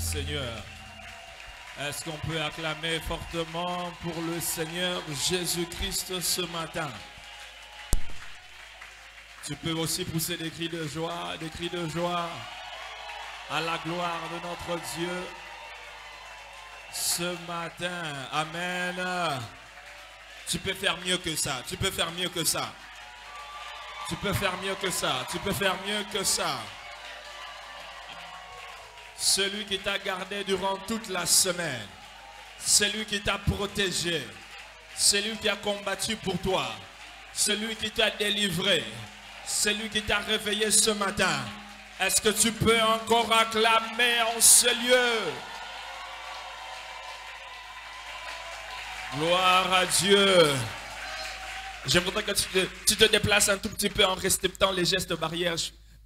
Seigneur. Est-ce qu'on peut acclamer fortement pour le Seigneur Jésus-Christ ce matin? Tu peux aussi pousser des cris de joie à la gloire de notre Dieu ce matin. Amen. Tu peux faire mieux que ça. Tu peux faire mieux que ça. Tu peux faire mieux que ça. Tu peux faire mieux que ça. Celui qui t'a gardé durant toute la semaine. Celui qui t'a protégé. Celui qui a combattu pour toi. Celui qui t'a délivré. Celui qui t'a réveillé ce matin. Est-ce que tu peux encore acclamer en ce lieu? Gloire à Dieu. J'aimerais que tu te déplaces un tout petit peu en respectant les gestes barrières.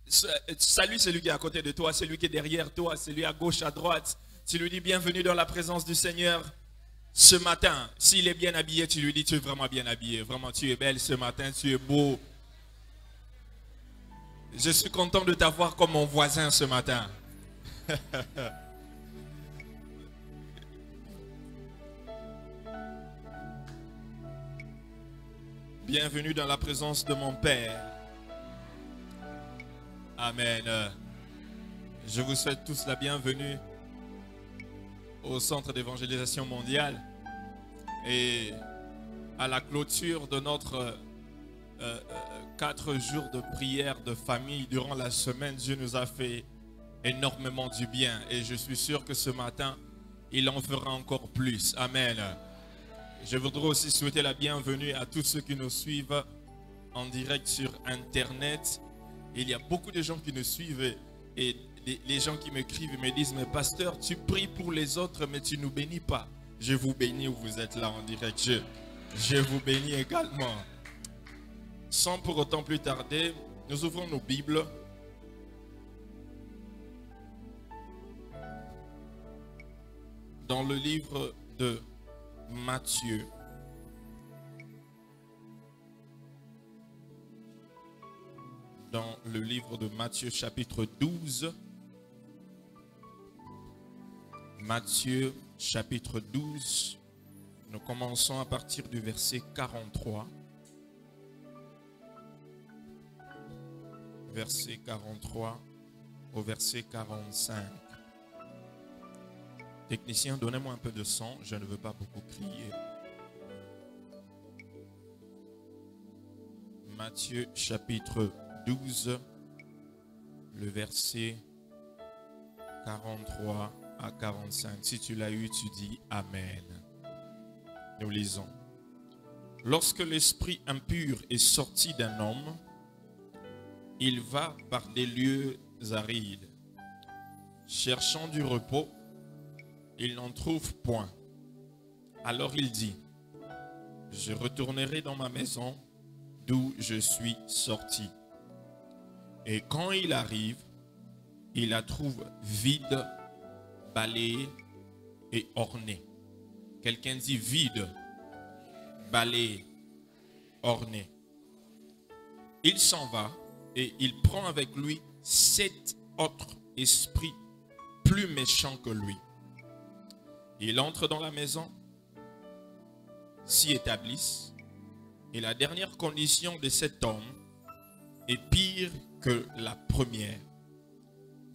Salue celui qui est à côté de toi, celui qui est derrière toi, celui à gauche, à droite. Tu lui dis bienvenue dans la présence du Seigneur ce matin. S'il est bien habillé, tu lui dis tu es vraiment bien habillé. Vraiment, tu es belle ce matin, tu es beau. Je suis content de t'avoir comme mon voisin ce matin. Bienvenue dans la présence de mon Père. Amen. Je vous souhaite tous la bienvenue au Centre d'évangélisation mondiale et à la clôture de notre 4 jours de prière de famille durant la semaine. Dieu nous a fait énormément du bien et je suis sûr que ce matin, il en fera encore plus. Amen. Je voudrais aussi souhaiter la bienvenue à tous ceux qui nous suivent en direct sur Internet. Il y a beaucoup de gens qui nous suivent et les gens qui m'écrivent et me disent « Mais pasteur, tu pries pour les autres, mais tu ne nous bénis pas. » Je vous bénis où vous êtes là en direct. Je vous bénis également. Sans pour autant plus tarder, nous ouvrons nos Bibles. Dans le livre de Matthieu. Dans le livre de Matthieu chapitre 12. Matthieu chapitre 12. Nous commençons à partir du verset 43. Verset 43 au verset 45. Technicien, donnez-moi un peu de son, je ne veux pas beaucoup crier. Matthieu chapitre 12, le verset 43 à 45. Si tu l'as eu, tu dis Amen. Nous lisons. Lorsque l'esprit impur est sorti d'un homme, il va par des lieux arides, cherchant du repos. Il n'en trouve point. Alors il dit, je retournerai dans ma maison d'où je suis sorti. Et quand il arrive, il la trouve vide, balayée et ornée. Quelqu'un dit vide, balayée, ornée. Il s'en va et il prend avec lui 7 autres esprits plus méchants que lui. Il entre dans la maison, s'y établissent, et la dernière condition de cet homme est pire que la première.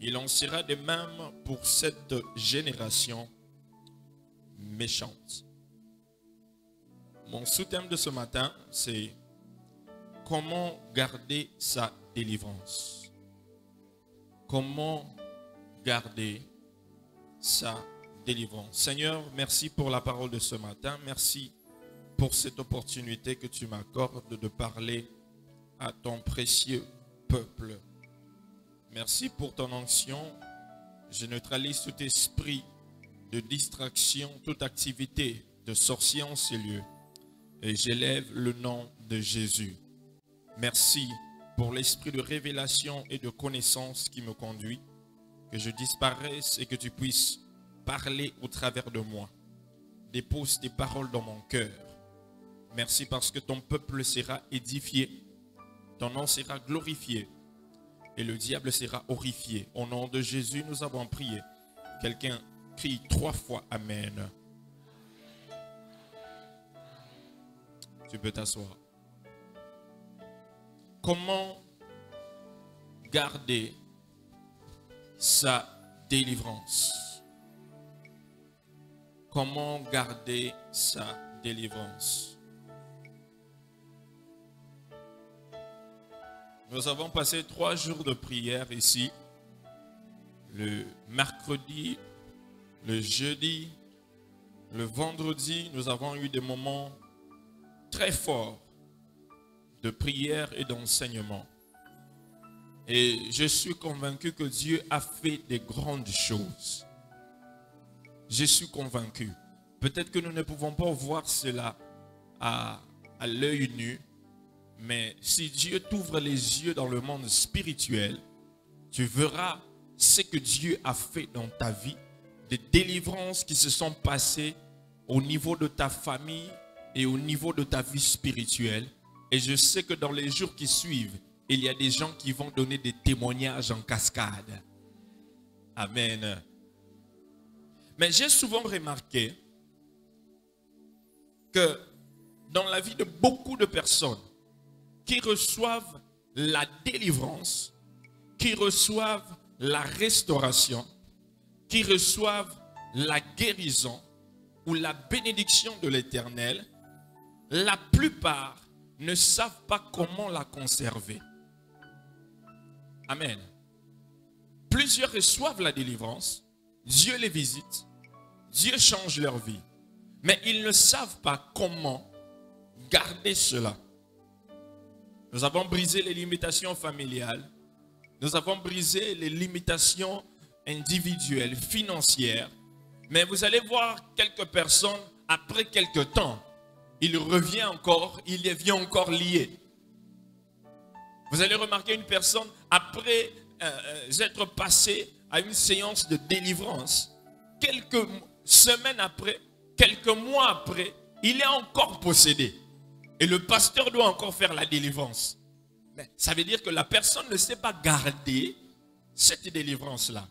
Il en sera de même pour cette génération méchante. Mon sous-thème de ce matin, c'est comment garder sa délivrance. Comment garder sa délivrance. Seigneur, merci pour la parole de ce matin. Merci pour cette opportunité que tu m'accordes de parler à ton précieux peuple. Merci pour ton onction. Je neutralise tout esprit de distraction, toute activité de sorcier en ces lieux. Et j'élève le nom de Jésus. Merci pour l'esprit de révélation et de connaissance qui me conduit. Que je disparaisse et que tu puisses parler au travers de moi. Dépose tes paroles dans mon cœur. Merci parce que ton peuple sera édifié. Ton nom sera glorifié. Et le diable sera horrifié. Au nom de Jésus, nous avons prié. Quelqu'un crie 3 fois Amen. Tu peux t'asseoir. Comment garder sa délivrance? Comment garder sa délivrance? Nous avons passé 3 jours de prière ici. Le mercredi, le jeudi, le vendredi, nous avons eu des moments très forts de prière et d'enseignement. Et je suis convaincu que Dieu a fait des grandes choses. Je suis convaincu. Peut-être que nous ne pouvons pas voir cela à l'œil nu, mais si Dieu t'ouvre les yeux dans le monde spirituel, tu verras ce que Dieu a fait dans ta vie, des délivrances qui se sont passées au niveau de ta famille et au niveau de ta vie spirituelle. Et je sais que dans les jours qui suivent, il y a des gens qui vont donner des témoignages en cascade. Amen. Mais j'ai souvent remarqué que dans la vie de beaucoup de personnes qui reçoivent la délivrance, qui reçoivent la restauration, qui reçoivent la guérison ou la bénédiction de l'Éternel, la plupart ne savent pas comment la conserver. Amen. Plusieurs reçoivent la délivrance, Dieu les visite, Dieu change leur vie, mais ils ne savent pas comment garder cela. Nous avons brisé les limitations familiales, nous avons brisé les limitations individuelles, financières, mais vous allez voir quelques personnes, après quelques temps, il revient encore, il devient encore lié. Vous allez remarquer une personne, après être passé à une séance de délivrance, quelques semaines après, quelques mois après, il est encore possédé. Et le pasteur doit encore faire la délivrance. Mais ça veut dire que la personne ne sait pas garder cette délivrance-là.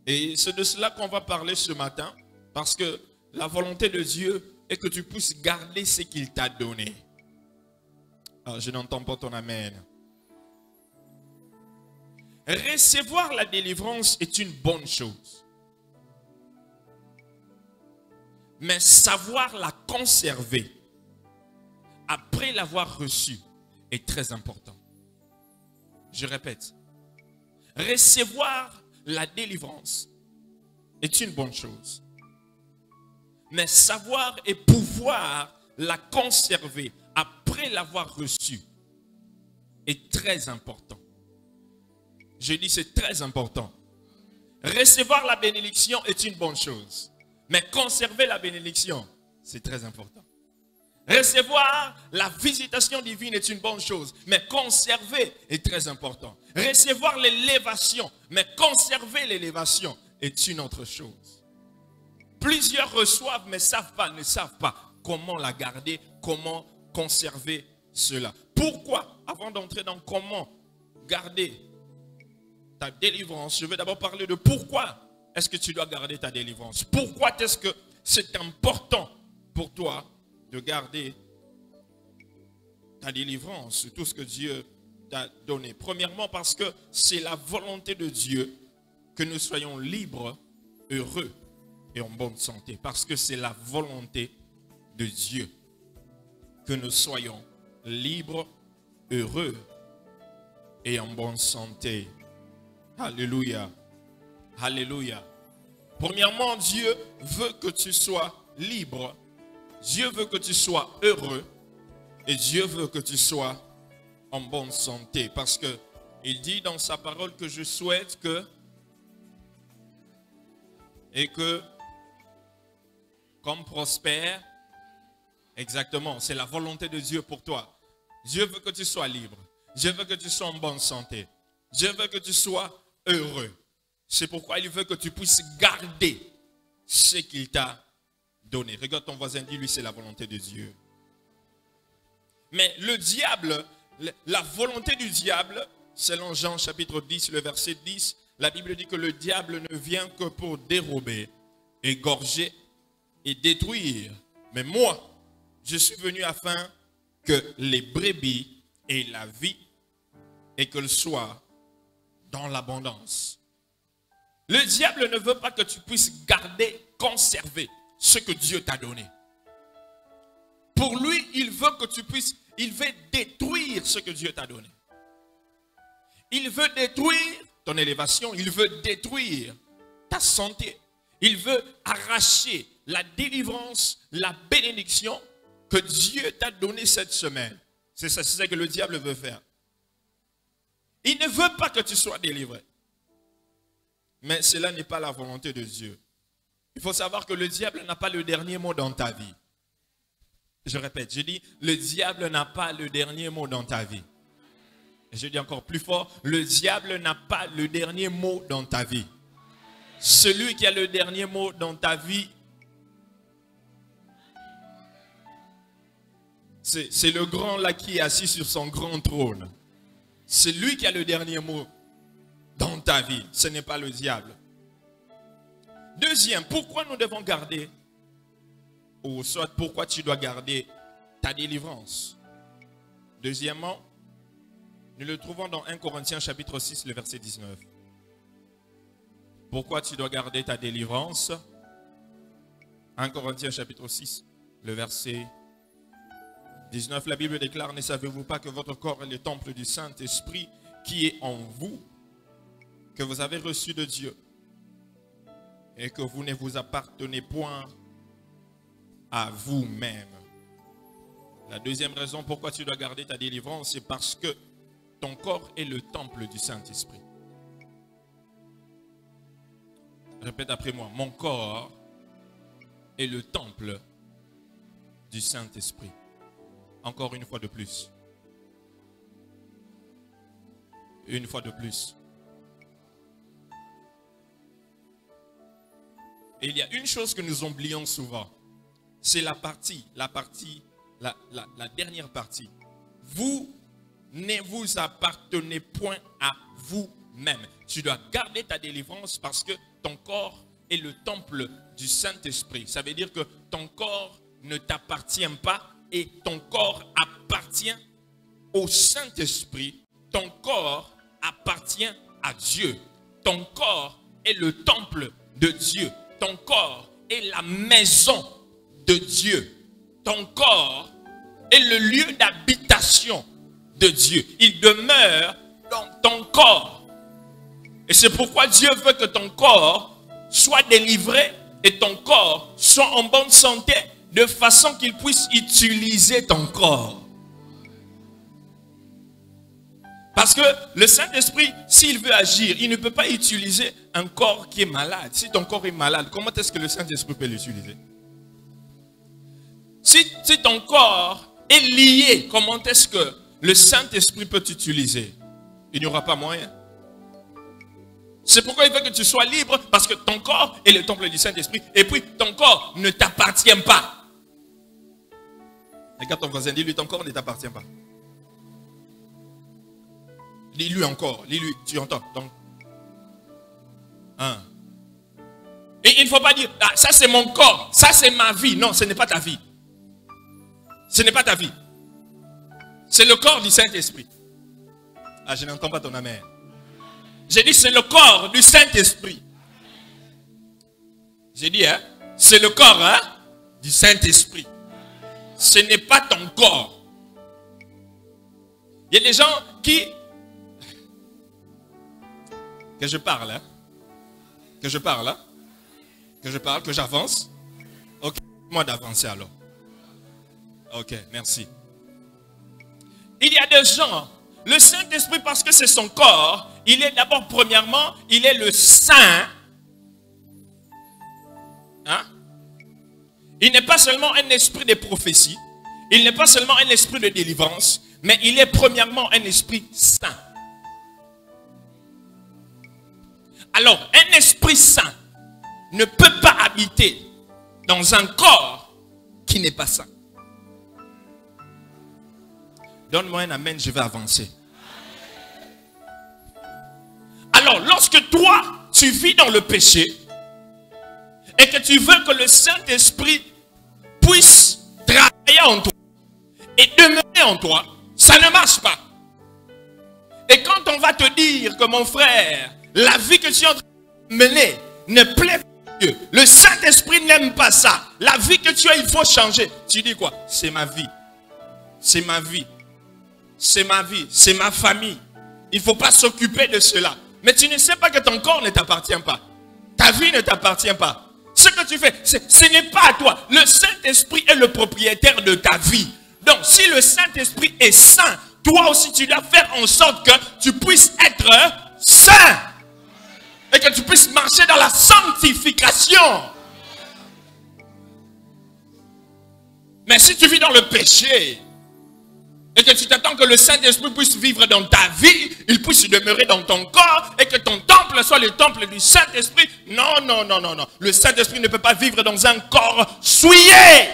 Et c'est de cela qu'on va parler ce matin, parce que la volonté de Dieu est que tu puisses garder ce qu'il t'a donné. Ah, je n'entends pas ton amen. Recevoir la délivrance est une bonne chose. Mais savoir la conserver après l'avoir reçue est très important. Je répète. Recevoir la délivrance est une bonne chose. Mais savoir et pouvoir la conserver après l'avoir reçue est très important. Je dis c'est très important. Recevoir la bénédiction est une bonne chose. Mais conserver la bénédiction, c'est très important. Recevoir la visitation divine est une bonne chose. Mais conserver est très important. Recevoir l'élévation, mais conserver l'élévation est une autre chose. Plusieurs reçoivent mais ne savent pas comment la garder, comment conserver cela. Pourquoi? Avant d'entrer dans comment garder ta délivrance, je vais d'abord parler de pourquoi est-ce que tu dois garder ta délivrance. Pourquoi est-ce que c'est important pour toi de garder ta délivrance, tout ce que Dieu t'a donné. Premièrement, parce que c'est la volonté de Dieu que nous soyons libres, heureux et en bonne santé. Parce que c'est la volonté de Dieu que nous soyons libres, heureux et en bonne santé. Alléluia. Alléluia. Premièrement, Dieu veut que tu sois libre. Dieu veut que tu sois heureux. Et Dieu veut que tu sois en bonne santé. Parce que il dit dans sa parole que je souhaite que comme prospère, exactement, c'est la volonté de Dieu pour toi. Dieu veut que tu sois libre. Dieu veut que tu sois en bonne santé. Dieu veut que tu sois heureux. C'est pourquoi il veut que tu puisses garder ce qu'il t'a donné. Regarde ton voisin, dis-lui, c'est la volonté de Dieu. Mais le diable, la volonté du diable, selon Jean chapitre 10, le verset 10, La Bible dit que le diable ne vient que pour dérober, égorger et détruire. Mais moi, je suis venu afin que les brebis aient la vie et qu'elles soient dans l'abondance. Le diable ne veut pas que tu puisses garder, conserver ce que Dieu t'a donné. Pour lui, il veut que tu puisses, il veut détruire ce que Dieu t'a donné. Il veut détruire ton élévation, il veut détruire ta santé. Il veut arracher la délivrance, la bénédiction que Dieu t'a donnée cette semaine. C'est ça que le diable veut faire. Il ne veut pas que tu sois délivré. Mais cela n'est pas la volonté de Dieu. Il faut savoir que le diable n'a pas le dernier mot dans ta vie. Je répète, je dis, le diable n'a pas le dernier mot dans ta vie. Et je dis encore plus fort, le diable n'a pas le dernier mot dans ta vie. Celui qui a le dernier mot dans ta vie, c'est le grand là qui est assis sur son grand trône. C'est lui qui a le dernier mot dans ta vie. Ce n'est pas le diable. Deuxième, pourquoi nous devons garder, ou soit pourquoi tu dois garder ta délivrance. Deuxièmement, nous le trouvons dans 1 Corinthiens chapitre 6, le verset 19. Pourquoi tu dois garder ta délivrance? 1 Corinthiens chapitre 6, le verset 19. La Bible déclare, ne savez-vous pas que votre corps est le temple du Saint-Esprit qui est en vous, que vous avez reçu de Dieu, et que vous ne vous appartenez point à vous-même. La deuxième raison pourquoi tu dois garder ta délivrance, c'est parce que ton corps est le temple du Saint-Esprit. Répète après moi, mon corps est le temple du Saint-Esprit. Encore une fois de plus. Une fois de plus. Et il y a une chose que nous oublions souvent. C'est la dernière partie. Vous ne vous appartenez point à vous-même. Tu dois garder ta délivrance parce que ton corps est le temple du Saint-Esprit. Ça veut dire que ton corps ne t'appartient pas et ton corps appartient au Saint-Esprit. Ton corps appartient à Dieu. Ton corps est le temple de Dieu. Ton corps est la maison de Dieu. Ton corps est le lieu d'habitation de Dieu. Il demeure dans ton corps. Et c'est pourquoi Dieu veut que ton corps soit délivré et ton corps soit en bonne santé de façon qu'il puisse utiliser ton corps. Parce que le Saint-Esprit, s'il veut agir, il ne peut pas utiliser un corps qui est malade. Si ton corps est malade, comment est-ce que le Saint-Esprit peut l'utiliser? Si ton corps est lié, comment est-ce que le Saint-Esprit peut t'utiliser? Il n'y aura pas moyen. C'est pourquoi il veut que tu sois libre, parce que ton corps est le temple du Saint-Esprit. Et puis, ton corps ne t'appartient pas. Regarde ton voisin, dis-lui, ton corps ne t'appartient pas. Lis-lui encore, lis-lui, tu entends. Donc, et il ne faut pas dire, ah, ça c'est mon corps, ça c'est ma vie. Non, ce n'est pas ta vie. Ce n'est pas ta vie. C'est le corps du Saint-Esprit. Ah, je n'entends pas ton amen. J'ai dit, c'est le corps du Saint-Esprit. J'ai dit, hein, c'est le corps du Saint-Esprit. Ce n'est pas ton corps. Il y a des gens qui... Que je parle, hein? Que je parle, hein? Que je parle, que j'avance. Ok, moi d'avancer alors. Ok, merci. Il y a des gens, le Saint-Esprit, parce que c'est son corps, il est d'abord, premièrement, il est le Saint. Hein? Il n'est pas seulement un esprit de prophétie, il n'est pas seulement un esprit de délivrance, mais il est premièrement un esprit saint. Alors, un esprit saint ne peut pas habiter dans un corps qui n'est pas saint. Donne-moi un amen, je vais avancer. Alors, lorsque toi, tu vis dans le péché et que tu veux que le Saint-Esprit puisse travailler en toi et demeurer en toi, ça ne marche pas. Et quand on va te dire que mon frère, la vie que tu es en train de mener ne plaît pas à Dieu, le Saint-Esprit n'aime pas ça, la vie que tu as, il faut changer. Tu dis quoi? C'est ma vie. C'est ma vie. C'est ma vie. C'est ma famille. Il ne faut pas s'occuper de cela. Mais tu ne sais pas que ton corps ne t'appartient pas. Ta vie ne t'appartient pas. Ce que tu fais, ce n'est pas à toi. Le Saint-Esprit est le propriétaire de ta vie. Donc, si le Saint-Esprit est saint, toi aussi, tu dois faire en sorte que tu puisses être saint. Et que tu puisses marcher dans la sanctification. Mais si tu vis dans le péché, et que tu t'attends que le Saint-Esprit puisse vivre dans ta vie, il puisse demeurer dans ton corps, et que ton temple soit le temple du Saint-Esprit. Non, non, non, non, non. Le Saint-Esprit ne peut pas vivre dans un corps souillé.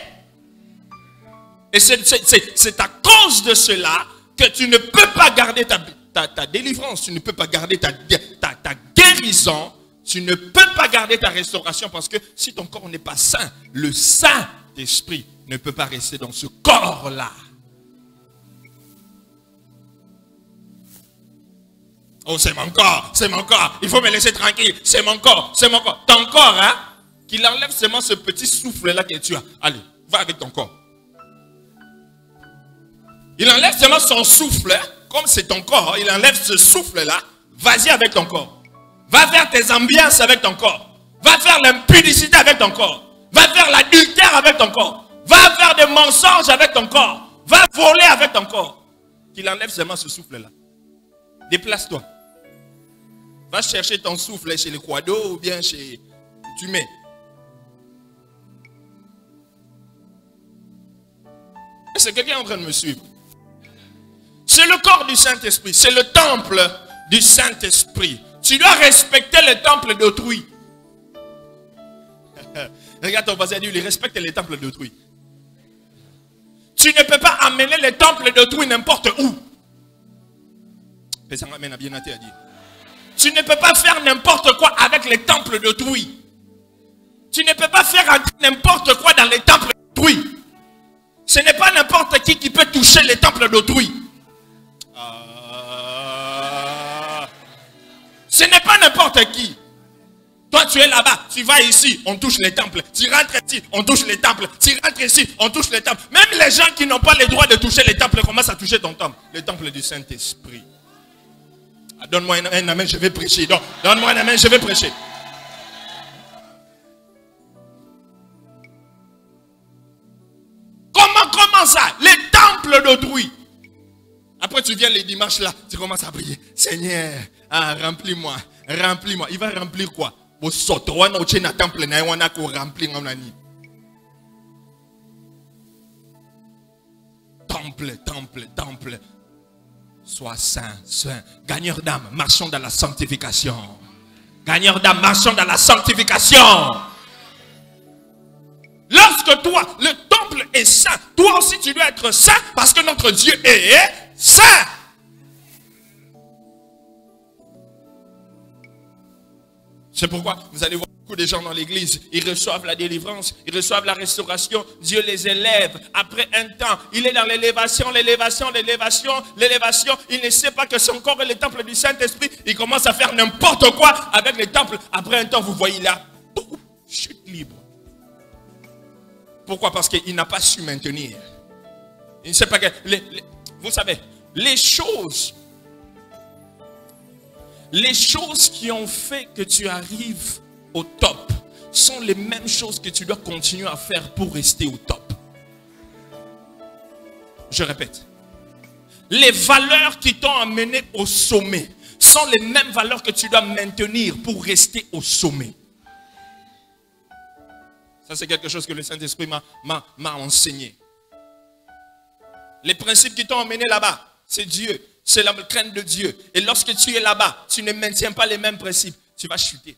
Et c'est à cause de cela que tu ne peux pas garder ta délivrance, tu ne peux pas garder ta guérison, tu ne peux pas garder ta restauration, parce que si ton corps n'est pas saint, le Saint-Esprit ne peut pas rester dans ce corps-là. Oh, c'est mon corps, il faut me laisser tranquille, c'est mon corps, Ton corps, hein, qu'il enlève seulement ce petit souffle-là que tu as. Allez, va avec ton corps. Il enlève seulement son souffle, hein, comme c'est ton corps, il enlève ce souffle-là, vas-y avec ton corps. Va faire tes ambiances avec ton corps. Va faire l'impudicité avec ton corps. Va faire l'adultère avec ton corps. Va faire des mensonges avec ton corps. Va voler avec ton corps. Qu'il enlève seulement ce souffle-là. Déplace-toi. Va chercher ton souffle chez les quados ou bien chez Tumé. Est-ce que quelqu'un est en train de me suivre? C'est le corps du Saint-Esprit. C'est le temple du Saint-Esprit. Tu dois respecter le temple d'autrui. Regarde ton voisin, il respecte les temples d'autrui. Tu ne peux pas amener les temples d'autrui n'importe où. Tu ne peux pas faire n'importe quoi avec les temples d'autrui. Tu ne peux pas faire n'importe quoi dans les temples d'autrui. Ce n'est pas n'importe qui peut toucher les temples d'autrui. Ce n'est pas n'importe qui. Toi, tu es là-bas, tu vas ici, on touche les temples. Tu rentres ici, on touche les temples. Tu rentres ici, on touche les temples. Même les gens qui n'ont pas le droit de toucher les temples commencent à toucher ton temple. Le temple du Saint-Esprit. Donne-moi un amen, je vais prêcher. Donne-moi un amen, je vais prêcher. Comment ça? Les temples d'autrui. Après, tu viens les dimanches là, tu commences à prier. Seigneur, remplis-moi, remplis-moi. Il va remplir quoi? Temple. Sois saint, saint. Gagneur d'âme, marchons dans la sanctification. Gagneur d'âme, marchons dans la sanctification. Lorsque toi, le temple est saint, toi aussi tu dois être saint parce que notre Dieu est saint. C'est pourquoi vous allez voir beaucoup de gens dans l'église, ils reçoivent la délivrance, ils reçoivent la restauration, Dieu les élève. Après un temps, il est dans l'élévation, il ne sait pas que son corps est le temple du Saint-Esprit, il commence à faire n'importe quoi avec les temples. Après un temps, vous voyez là, chute libre. Pourquoi? Parce qu'il n'a pas su maintenir. Il ne sait pas que... vous savez, les choses qui ont fait que tu arrives au top sont les mêmes choses que tu dois continuer à faire pour rester au top. Je répète. Les valeurs qui t'ont amené au sommet sont les mêmes valeurs que tu dois maintenir pour rester au sommet. Ça, c'est quelque chose que le Saint-Esprit m'a enseigné. Les principes qui t'ont emmené là-bas, c'est Dieu. C'est la crainte de Dieu. Et lorsque tu es là-bas, tu ne maintiens pas les mêmes principes. Tu vas chuter.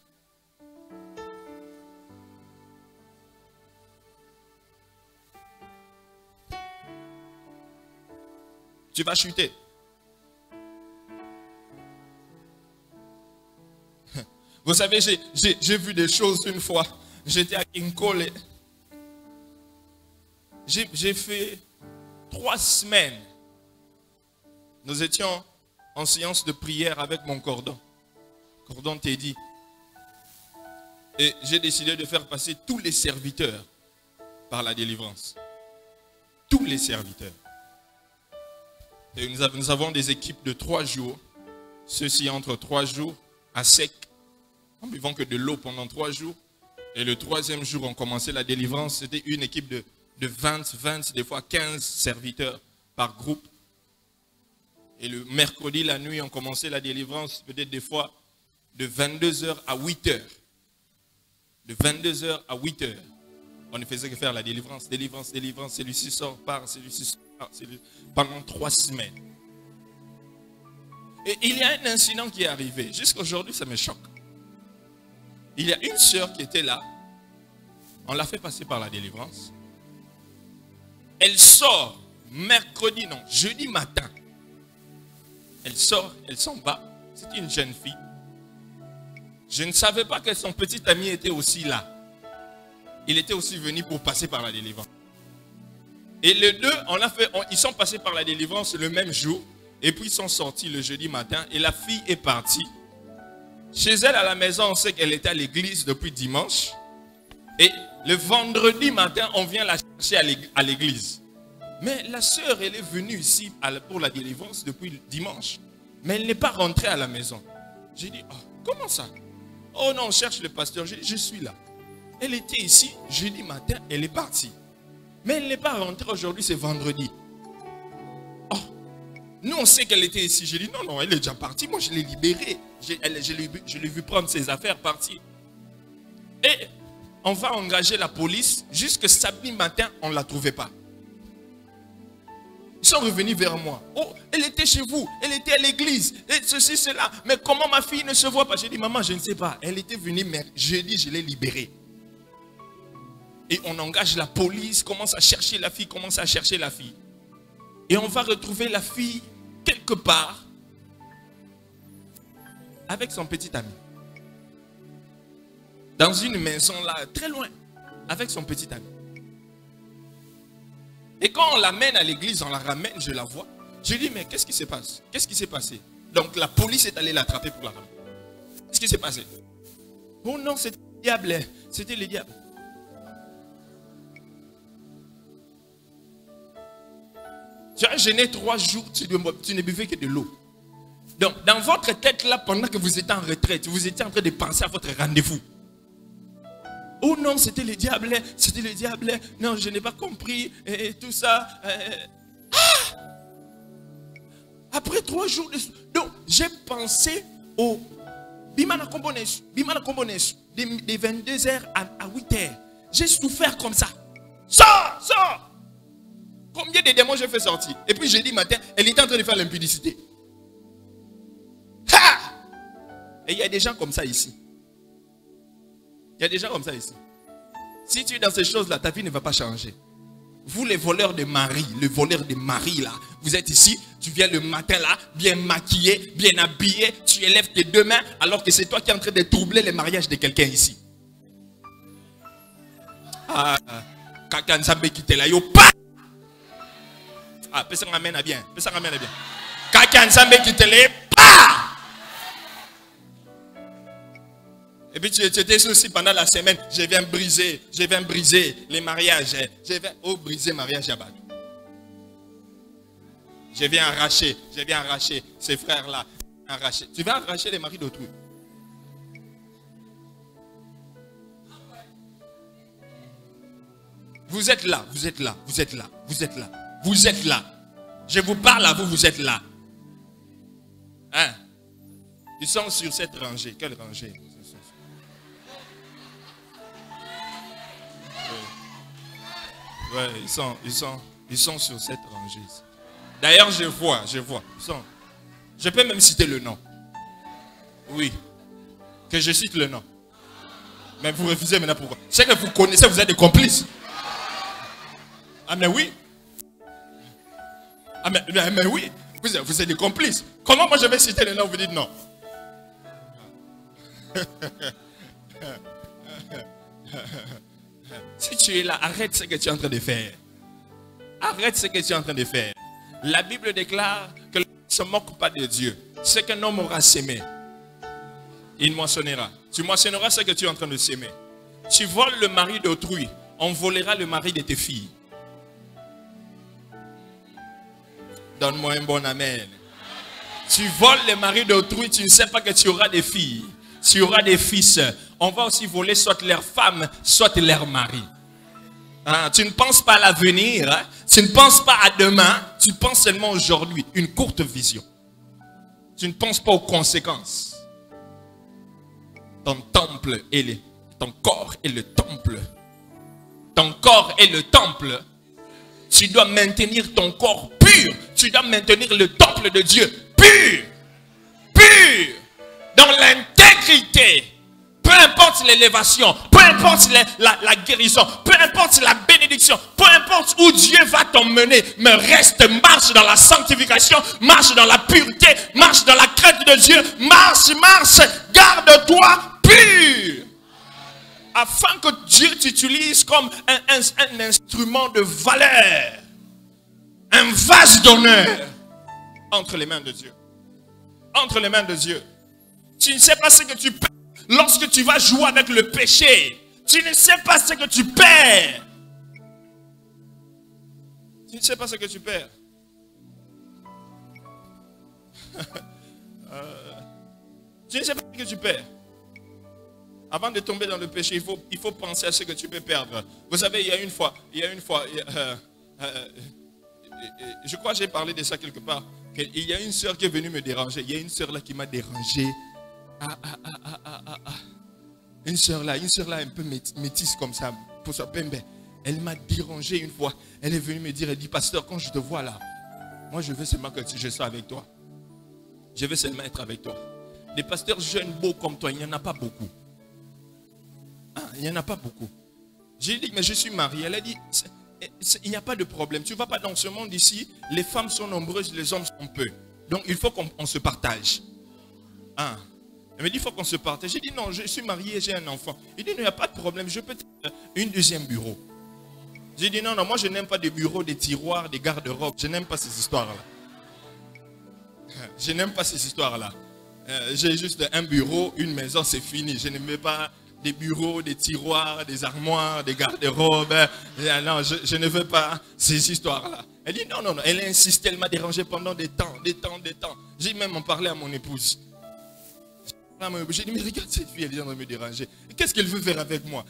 Tu vas chuter. Vous savez, j'ai vu des choses une fois. J'étais à Kinkole. J'ai fait 3 semaines. Nous étions en séance de prière avec mon cordon. Cordon Teddy. Et j'ai décidé de faire passer tous les serviteurs par la délivrance. Tous les serviteurs. Et nous avons des équipes de 3 jours. Ceux-ci entre 3 jours à sec. En buvant que de l'eau pendant 3 jours. Et le 3e jour, on commençait la délivrance. C'était une équipe de 20, des fois 15 serviteurs par groupe. Et le mercredi, la nuit, on commençait la délivrance, peut-être des fois de 22h à 8h. De 22h à 8h. On ne faisait que faire la délivrance, délivrance, délivrance. Celui-ci sort, part, celui-ci sort, part. Pendant 3 semaines. Et il y a un incident qui est arrivé. Jusqu'à aujourd'hui, ça me choque. Il y a une sœur qui était là. On l'a fait passer par la délivrance. Elle sort mercredi, non, jeudi matin. Elle sort, elle s'en va. C'était une jeune fille. Je ne savais pas que son petit ami était aussi là. Il était aussi venu pour passer par la délivrance. Et les deux, ils sont passés par la délivrance le même jour. Et puis ils sont sortis le jeudi matin. Et la fille est partie. Chez elle, à la maison, on sait qu'elle était à l'église depuis dimanche. Et le vendredi matin, on vient la chercher à l'église. Mais la sœur, elle est venue ici pour la délivrance depuis le dimanche. Mais elle n'est pas rentrée à la maison. J'ai dit, oh, comment ça? Oh non, on cherche le pasteur. J'ai dit, je suis là. Elle était ici, jeudi matin, elle est partie. Mais elle n'est pas rentrée aujourd'hui, c'est vendredi. Oh, nous on sait qu'elle était ici. J'ai dit, non, elle est déjà partie. Moi, je l'ai libérée. Je l'ai vu prendre ses affaires, partir. Et on va engager la police. Jusque samedi matin, on ne la trouvait pas. Ils sont revenus vers moi. Oh, elle était chez vous. Elle était à l'église. Et ceci, cela. Mais comment ma fille ne se voit pas? J'ai dit, maman, je ne sais pas. Elle était venue, mais jeudi, je l'ai libérée. Et on engage la police, commence à chercher la fille, Et on va retrouver la fille quelque part avec son petit ami. Dans une maison là, très loin, avec son petit ami. Et quand on l'amène à l'église, on la ramène, je la vois. Je dis, mais qu'est-ce qui se passe? Qu'est-ce qui s'est passé? Donc la police est allée l'attraper pour la ramener. Qu'est-ce qui s'est passé? Oh non, c'était le diable. C'était le diable. Tu as jeûné 3 jours, tu ne buvais que de l'eau. Donc, dans votre tête là, pendant que vous étiez en retraite, vous étiez en train de penser à votre rendez-vous. Oh non, c'était le diable, c'était le diable. Non, je n'ai pas compris, et tout ça. Après 3 jours, donc j'ai pensé au Bimana Kombones, de 22h à 8h. J'ai souffert comme ça. Sors! Combien de démons j'ai fait sortir? Et puis jeudi matin, elle était en train de faire l'impudicité. Et il y a des gens comme ça ici. Il y a des gens comme ça ici. Si tu es dans ces choses-là, ta vie ne va pas changer. Vous les voleurs de mari, le voleur de mari là, vous êtes ici, tu viens le matin là, bien maquillé, bien habillé, tu élèves tes 2 mains alors que c'est toi qui es en train de troubler le mariage de quelqu'un ici. Quelqu'un s'en qui te là, yo pas. Ah, personne ramène à bien. Personne ramène à bien. Quelqu'un s'en qui te là, pas. Et puis tu étais aussi pendant la semaine, je viens briser les mariages. Je viens briser le mariage à Bad. Je viens arracher ces frères-là. Tu vas arracher les maris d'autrui. Vous êtes là. Je vous parle à vous, vous êtes là. Hein? Ils sont sur cette rangée. Quelle rangée? Ouais, ils sont sur cette rangée. D'ailleurs, je vois. Je peux même citer le nom. Oui. Que je cite le nom. Mais vous refusez maintenant pourquoi? C'est que vous connaissez, vous êtes des complices. Ah mais oui. Ah mais oui. Vous êtes des complices. Comment moi je vais citer le nom, vous dites non? Si tu es là, arrête ce que tu es en train de faire. Arrête ce que tu es en train de faire. La Bible déclare que l'homme ne se moque pas de Dieu. Ce qu'un homme aura sémé, il moissonnera. Tu moissonneras ce que tu es en train de s'aimer. Tu voles le mari d'autrui, on volera le mari de tes filles. Donne-moi un bon amen. Tu voles le mari d'autrui, tu ne sais pas que tu auras des filles. Tu auras des fils. On va aussi voler soit leurs femmes, soit leurs maris. Hein? Tu ne penses pas à l'avenir, hein? Tu ne penses pas à demain, tu penses seulement aujourd'hui. Une courte vision. Tu ne penses pas aux conséquences. Ton temple est ton corps est le temple. Ton corps est le temple. Tu dois maintenir ton corps pur. Tu dois maintenir le temple de Dieu pur. Pur. Dans l'intégrité. Peu importe l'élévation, peu importe la guérison, peu importe la bénédiction, peu importe où Dieu va t'emmener, mais reste, marche dans la sanctification, marche dans la pureté, marche dans la crainte de Dieu, marche, garde-toi pur. Afin que Dieu t'utilise comme un instrument de valeur, un vase d'honneur entre les mains de Dieu. Entre les mains de Dieu. Tu ne sais pas ce que tu perds lorsque tu vas jouer avec le péché. Tu ne sais pas ce que tu perds. Tu ne sais pas ce que tu perds. Tu ne sais pas ce que tu perds. Avant de tomber dans le péché, il faut penser à ce que tu peux perdre. Vous savez, il y a une fois, je crois que j'ai parlé de ça quelque part. Il y a une sœur qui est venue me déranger. Il y a une sœur là qui m'a dérangé. Une sœur là un peu métisse comme ça, pour sa pembe. Elle m'a dérangé une fois. Elle est venue me dire, elle dit, pasteur, quand je te vois là, moi je veux seulement que je sois avec toi. Je veux seulement être avec toi. Des pasteurs jeunes, beaux comme toi, il n'y en a pas beaucoup. Il n'y en a pas beaucoup. J'ai dit, mais je suis marié. Elle a dit, il n'y a pas de problème. Tu ne vas pas dans ce monde ici. Les femmes sont nombreuses, les hommes sont peu. Donc il faut qu'on se partage. Elle me dit, il faut qu'on se partage. J'ai dit, non, je suis marié, j'ai un enfant. Il dit, non, il n'y a pas de problème. Je peux être une deuxième bureau. J'ai dit, non, moi je n'aime pas des bureaux, des tiroirs, des garde-robes. Je n'aime pas ces histoires-là. Je n'aime pas ces histoires-là. J'ai juste un bureau, une maison, c'est fini. Je n'aime pas des bureaux, des tiroirs, des armoires, des garde-robes. Non, je ne veux pas ces histoires-là. Elle dit non. Elle a insisté, elle m'a dérangé pendant des temps. J'ai même en parlé à mon épouse. J'ai dit, mais regarde cette fille, elle est en train de me déranger. Qu'est-ce qu'elle veut faire avec moi?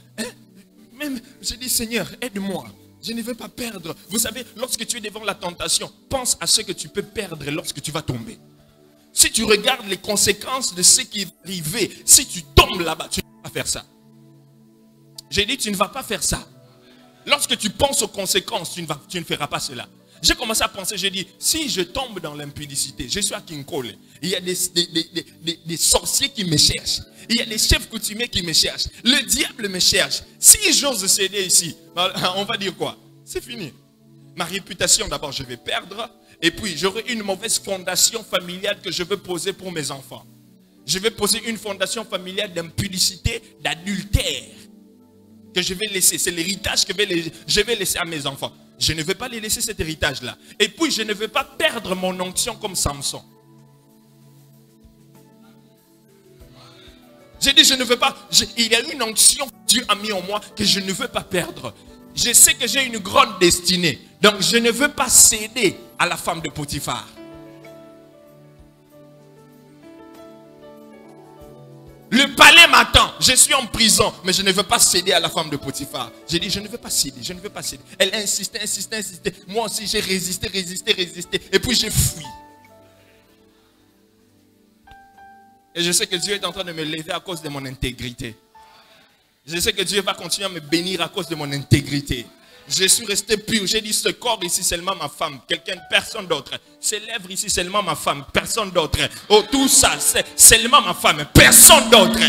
Même, j'ai dit, Seigneur, aide-moi. Je ne veux pas perdre. Vous savez, lorsque tu es devant la tentation, pense à ce que tu peux perdre lorsque tu vas tomber. Si tu regardes les conséquences de ce qui est arrivé, si tu tombes là-bas, tu ne vas pas faire ça. J'ai dit, tu ne vas pas faire ça. Lorsque tu penses aux conséquences, tu ne feras pas cela. J'ai commencé à penser, j'ai dit, si je tombe dans l'impudicité, je suis à Kinkole, il y a des sorciers qui me cherchent, il y a des chefs coutumiers qui me cherchent, le diable me cherche. Si j'ose céder ici, on va dire quoi? C'est fini. Ma réputation d'abord, je vais perdre, et puis j'aurai une mauvaise fondation familiale que je veux poser pour mes enfants. Je vais poser une fondation familiale d'impudicité, d'adultère, que je vais laisser. C'est l'héritage que je vais laisser à mes enfants. Je ne veux pas les laisser cet héritage-là. Et puis, je ne veux pas perdre mon onction comme Samson. J'ai dit, je ne veux pas. Il y a une onction que Dieu a mis en moi que je ne veux pas perdre. Je sais que j'ai une grande destinée. Donc, je ne veux pas céder à la femme de Potiphar. Le palais m'attend, je suis en prison, mais je ne veux pas céder à la femme de Potiphar. J'ai dit, je ne veux pas céder, je ne veux pas céder. Elle insistait. Moi aussi, j'ai résisté. Et puis, j'ai fui. Et je sais que Dieu est en train de me lever à cause de mon intégrité. Je sais que Dieu va continuer à me bénir à cause de mon intégrité. Je suis resté pur. J'ai dit, ce corps ici, seulement ma femme. Personne d'autre. Ces lèvres ici, seulement ma femme. Personne d'autre. Oh, tout ça, c'est seulement ma femme. Personne d'autre.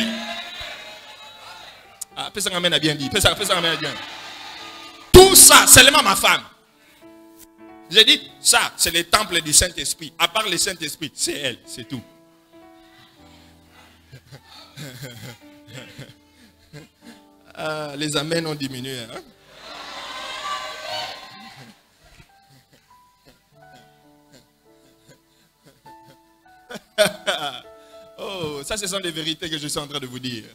Ah, personne n'a bien dit. Personne n'a bien. Tout ça, seulement ma femme. J'ai dit, ça, c'est le temple du Saint-Esprit. À part le Saint-Esprit, c'est elle, c'est tout. Les amens ont diminué. Hein? Oh, ça ce sont des vérités que je suis en train de vous dire.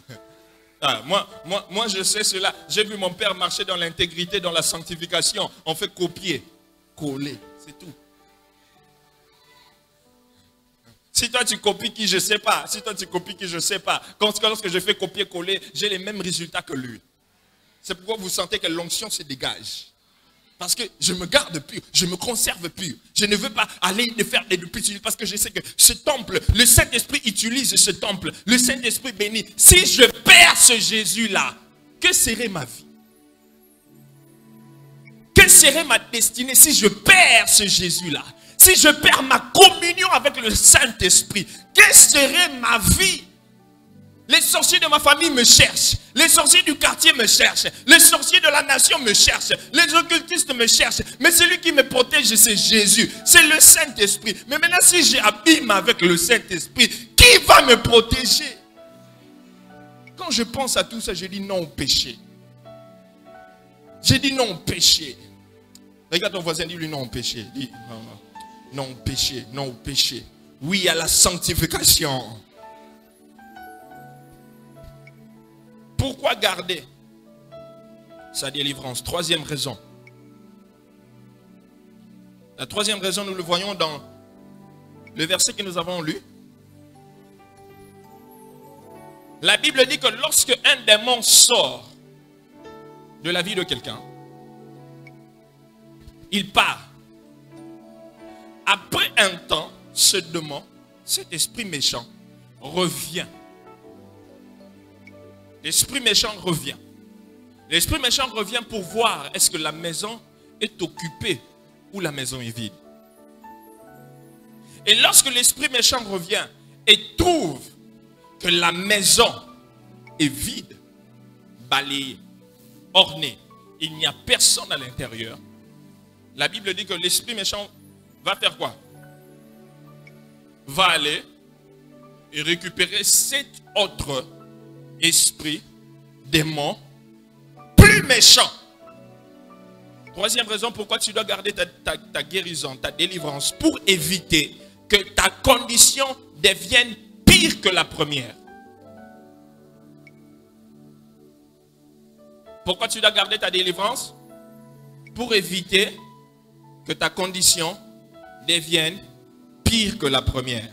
Ah, moi, je sais cela. J'ai vu mon père marcher dans l'intégrité, dans la sanctification. On fait copier, coller, c'est tout. Si toi tu copies qui je ne sais pas, si toi tu copies qui je ne sais pas, lorsque je fais copier-coller, j'ai les mêmes résultats que lui. C'est pourquoi vous sentez que l'onction se dégage. Parce que je me garde pur, je me conserve pur. Je ne veux pas aller faire des petits, parce que je sais que ce temple, le Saint-Esprit utilise ce temple. Le Saint-Esprit bénit. Si je perds ce Jésus-là, que serait ma vie? Quelle serait ma destinée si je perds ce Jésus-là? Si je perds ma communion avec le Saint-Esprit, quelle serait ma vie? Les sorciers de ma famille me cherchent. Les sorciers du quartier me cherchent. Les sorciers de la nation me cherchent. Les occultistes me cherchent. Mais celui qui me protège, c'est Jésus. C'est le Saint-Esprit. Mais maintenant, si j'abîme avec le Saint-Esprit, qui va me protéger? Quand je pense à tout ça, je dis non au péché. J'ai dit non au péché. Regarde ton voisin, dis-lui non au péché. Dis non au péché, non au péché. Oui à la sanctification. Pourquoi garder sa délivrance? Troisième raison. La troisième raison, nous le voyons dans le verset que nous avons lu. La Bible dit que lorsque un démon sort de la vie de quelqu'un, il part. Après un temps, ce démon, cet esprit méchant, revient. L'esprit méchant revient. L'esprit méchant revient pour voir est-ce que la maison est occupée ou la maison est vide. Et lorsque l'esprit méchant revient et trouve que la maison est vide, balayée, ornée, il n'y a personne à l'intérieur, la Bible dit que l'esprit méchant va faire quoi? Va aller et récupérer 7 autres esprits, démons, plus méchants. Troisième raison pourquoi tu dois garder ta guérison, ta délivrance, pour éviter que ta condition devienne pire que la première. Pourquoi tu dois garder ta délivrance? Pour éviter que ta condition devienne pire que la première.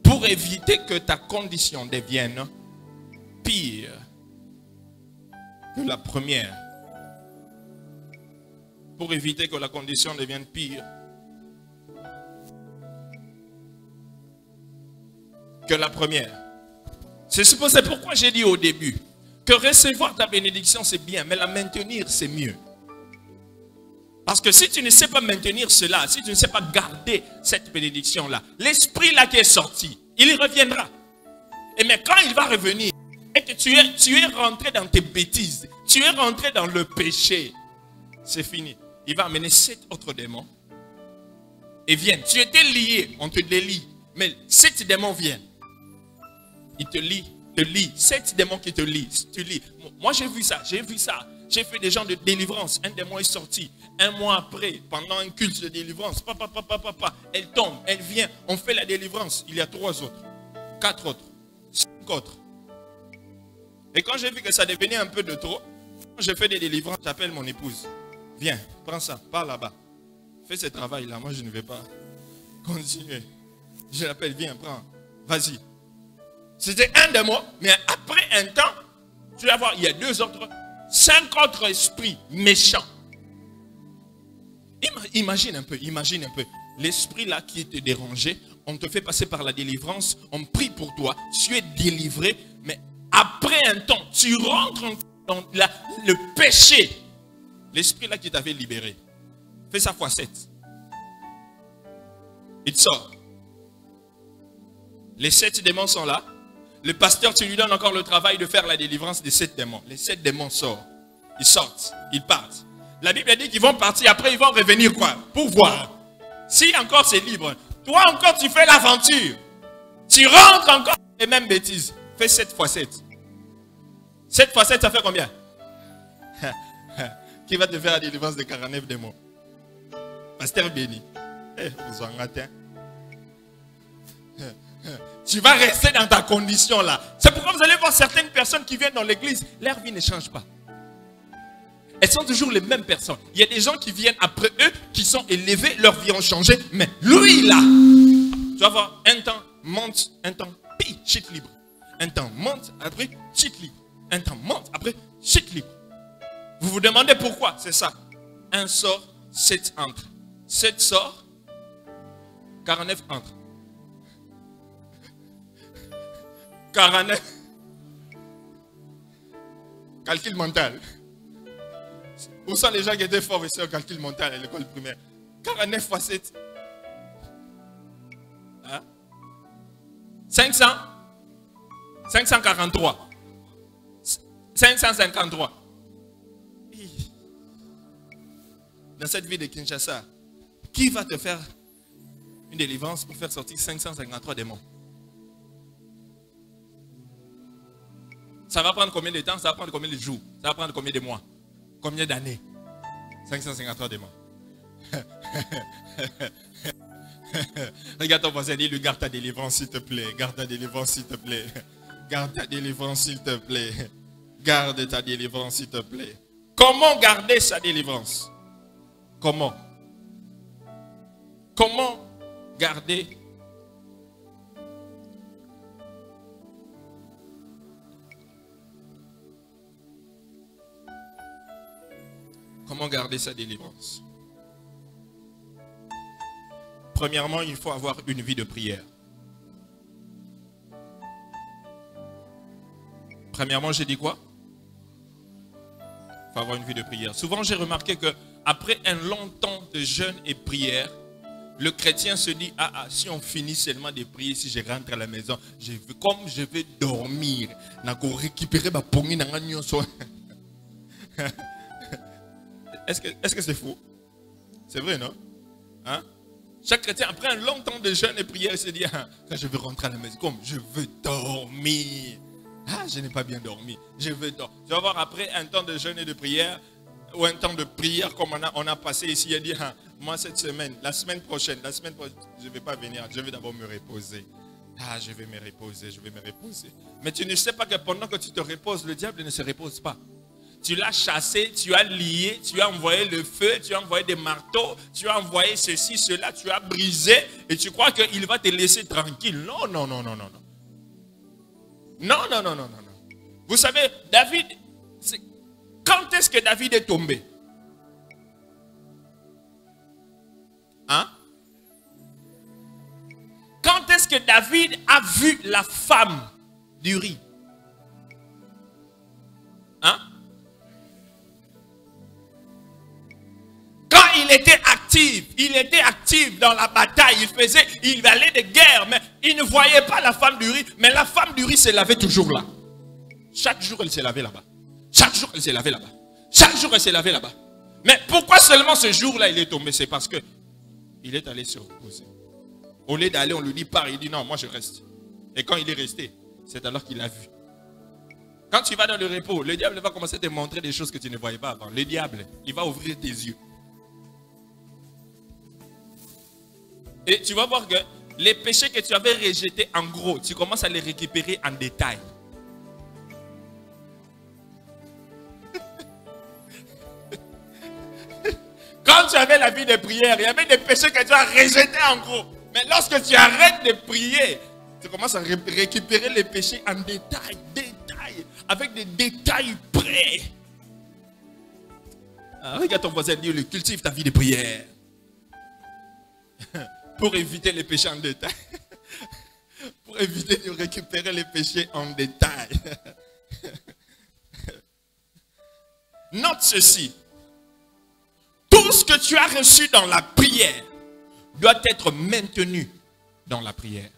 Pour éviter que ta condition devienne pire que la première. Pour éviter que la condition devienne pire que la première. C'est pourquoi j'ai dit au début que recevoir ta bénédiction c'est bien, mais la maintenir c'est mieux. Parce que si tu ne sais pas maintenir cela, si tu ne sais pas garder cette bénédiction-là, l'esprit là qui est sorti, il reviendra. Et mais quand il va revenir, et que tu es rentré dans tes bêtises, tu es rentré dans le péché, c'est fini. Il va amener 7 autres démons et viennent. Tu étais lié, on te délie, mais 7 démons viennent. Ils te lient, 7 démons qui te lient, tu lis. Moi j'ai vu ça. J'ai fait des gens de délivrance. Un démon est sorti. Un mois après, pendant un culte de délivrance, elle tombe, elle vient, on fait la délivrance. Il y a 3 autres, 4 autres, 5 autres. Et quand j'ai vu que ça devenait un peu de trop, quand j'ai fait des délivrances, j'appelle mon épouse. Viens, prends ça, pars là-bas. Fais ce travail-là, moi je ne vais pas continuer. Je l'appelle, viens, prends, vas-y. C'était un démon, mais après un temps, tu vas voir, il y a 2 autres, 5 autres esprits méchants. Imagine un peu. L'esprit là qui te dérangé, on te fait passer par la délivrance, on prie pour toi, tu es délivré, mais après un temps, tu rentres dans le péché. L'esprit là qui t'avait libéré. Fais ça fois 7. Il sort. Les 7 démons sont là. Le pasteur, tu lui donnes encore le travail de faire la délivrance des 7 démons. Les 7 démons sortent. Ils sortent. Ils partent. La Bible dit qu'ils vont partir. Après, ils vont revenir quoi? Pour voir. Si encore c'est libre. Toi encore, tu fais l'aventure. Tu rentres encore Et même bêtise. Fais 7 fois 7. 7 fois 7, ça fait combien? Qui va te faire la délivrance de 49 démons? Pasteur béni. Vous en ratez. Tu vas rester dans ta condition là. C'est pourquoi vous allez voir certaines personnes qui viennent dans l'église, leur vie ne change pas. Elles sont toujours les mêmes personnes. Il y a des gens qui viennent après eux, qui sont élevés, leur vie a changé. Mais lui là, tu vas voir, un temps monte, un temps chute libre. Un temps monte, après chute libre. Un temps monte, après chute libre. Vous vous demandez pourquoi? C'est ça. Un sort, 7 entre. 7 sort, 49 entre. 49. Calcul mental. Où sont les gens qui étaient forts ici au calcul mental à l'école primaire? 49 fois 7. Hein? 500? 543. 553. Dans cette ville de Kinshasa, qui va te faire une délivrance pour faire sortir 553 démons? Ça va prendre combien de temps? Ça va prendre combien de jours? Ça va prendre combien de mois? Combien d'années? 553 démons. Regarde ton voisin, dis-lui, garde ta délivrance s'il te plaît. Garde ta délivrance s'il te plaît. Garde ta délivrance s'il te plaît. Garde ta délivrance s'il te plaît. Comment garder sa délivrance? Comment? Comment garder? Comment garder sa délivrance? Premièrement, il faut avoir une vie de prière. Premièrement, j'ai dit quoi? Il faut avoir une vie de prière. Souvent, j'ai remarqué que après un long temps de jeûne et prière, le chrétien se dit, si on finit seulement de prier, si je rentre à la maison, comme je vais dormir, je vais récupérer ma pongine. Est-ce que c'est faux? C'est vrai, non? Hein? Chaque chrétien, après un long temps de jeûne et prière, il se dit, quand je veux rentrer à la maison, comme je veux dormir. Je n'ai pas bien dormi. Je veux dormir. Tu vas voir, après un temps de jeûne et de prière, ou un temps de prière comme on a passé ici, il a dit, moi cette semaine, la semaine prochaine, je ne vais pas venir, je vais d'abord me reposer. Je vais me reposer. Mais tu ne sais pas que pendant que tu te reposes, le diable ne se repose pas. Tu l'as chassé, tu as lié, tu as envoyé le feu, tu as envoyé des marteaux, tu as envoyé ceci, cela, tu as brisé et tu crois qu'il va te laisser tranquille. Non, non, non, non, non, non. Non, non, non, non, non, non. Vous savez, David, quand est-ce que David est tombé? Hein? Quand est-ce que David a vu la femme d'Uri? Hein? Quand il était actif dans la bataille, il allait de guerre, mais il ne voyait pas la femme d'Uri, mais la femme d'Uri se lavait toujours là. Chaque jour, elle se lavait là-bas. Chaque jour, elle se lavait là-bas. Chaque jour, elle se lavait là-bas. Mais pourquoi seulement ce jour-là, il est tombé? C'est parce que il est allé se reposer. Au lieu d'aller, on lui dit pars, il dit non, moi je reste. Et quand il est resté, c'est alors qu'il a vu. Quand tu vas dans le repos, le diable va commencer à te montrer des choses que tu ne voyais pas avant. Le diable, il va ouvrir tes yeux. Et tu vas voir que les péchés que tu avais rejetés en gros, tu commences à les récupérer en détail. Quand tu avais la vie de prière, il y avait des péchés que tu as rejetés en gros. Mais lorsque tu arrêtes de prier, tu commences à récupérer les péchés en détail, avec des détails près. Regarde ton voisin, dis-lui, cultive ta vie de prière. Pour éviter les péchés en détail. Pour éviter de récupérer les péchés en détail. Note ceci. Tout ce que tu as reçu dans la prière doit être maintenu dans la prière.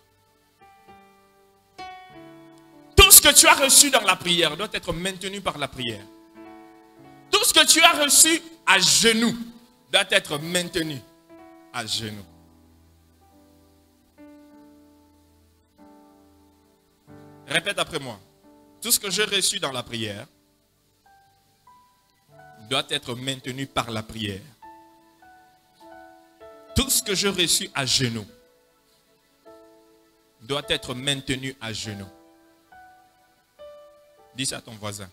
Tout ce que tu as reçu dans la prière doit être maintenu par la prière. Tout ce que tu as reçu à genoux doit être maintenu à genoux. Répète après moi. Tout ce que j'ai reçu dans la prière doit être maintenu par la prière. Tout ce que j'ai reçu à genoux doit être maintenu à genoux. Dis ça à ton voisin.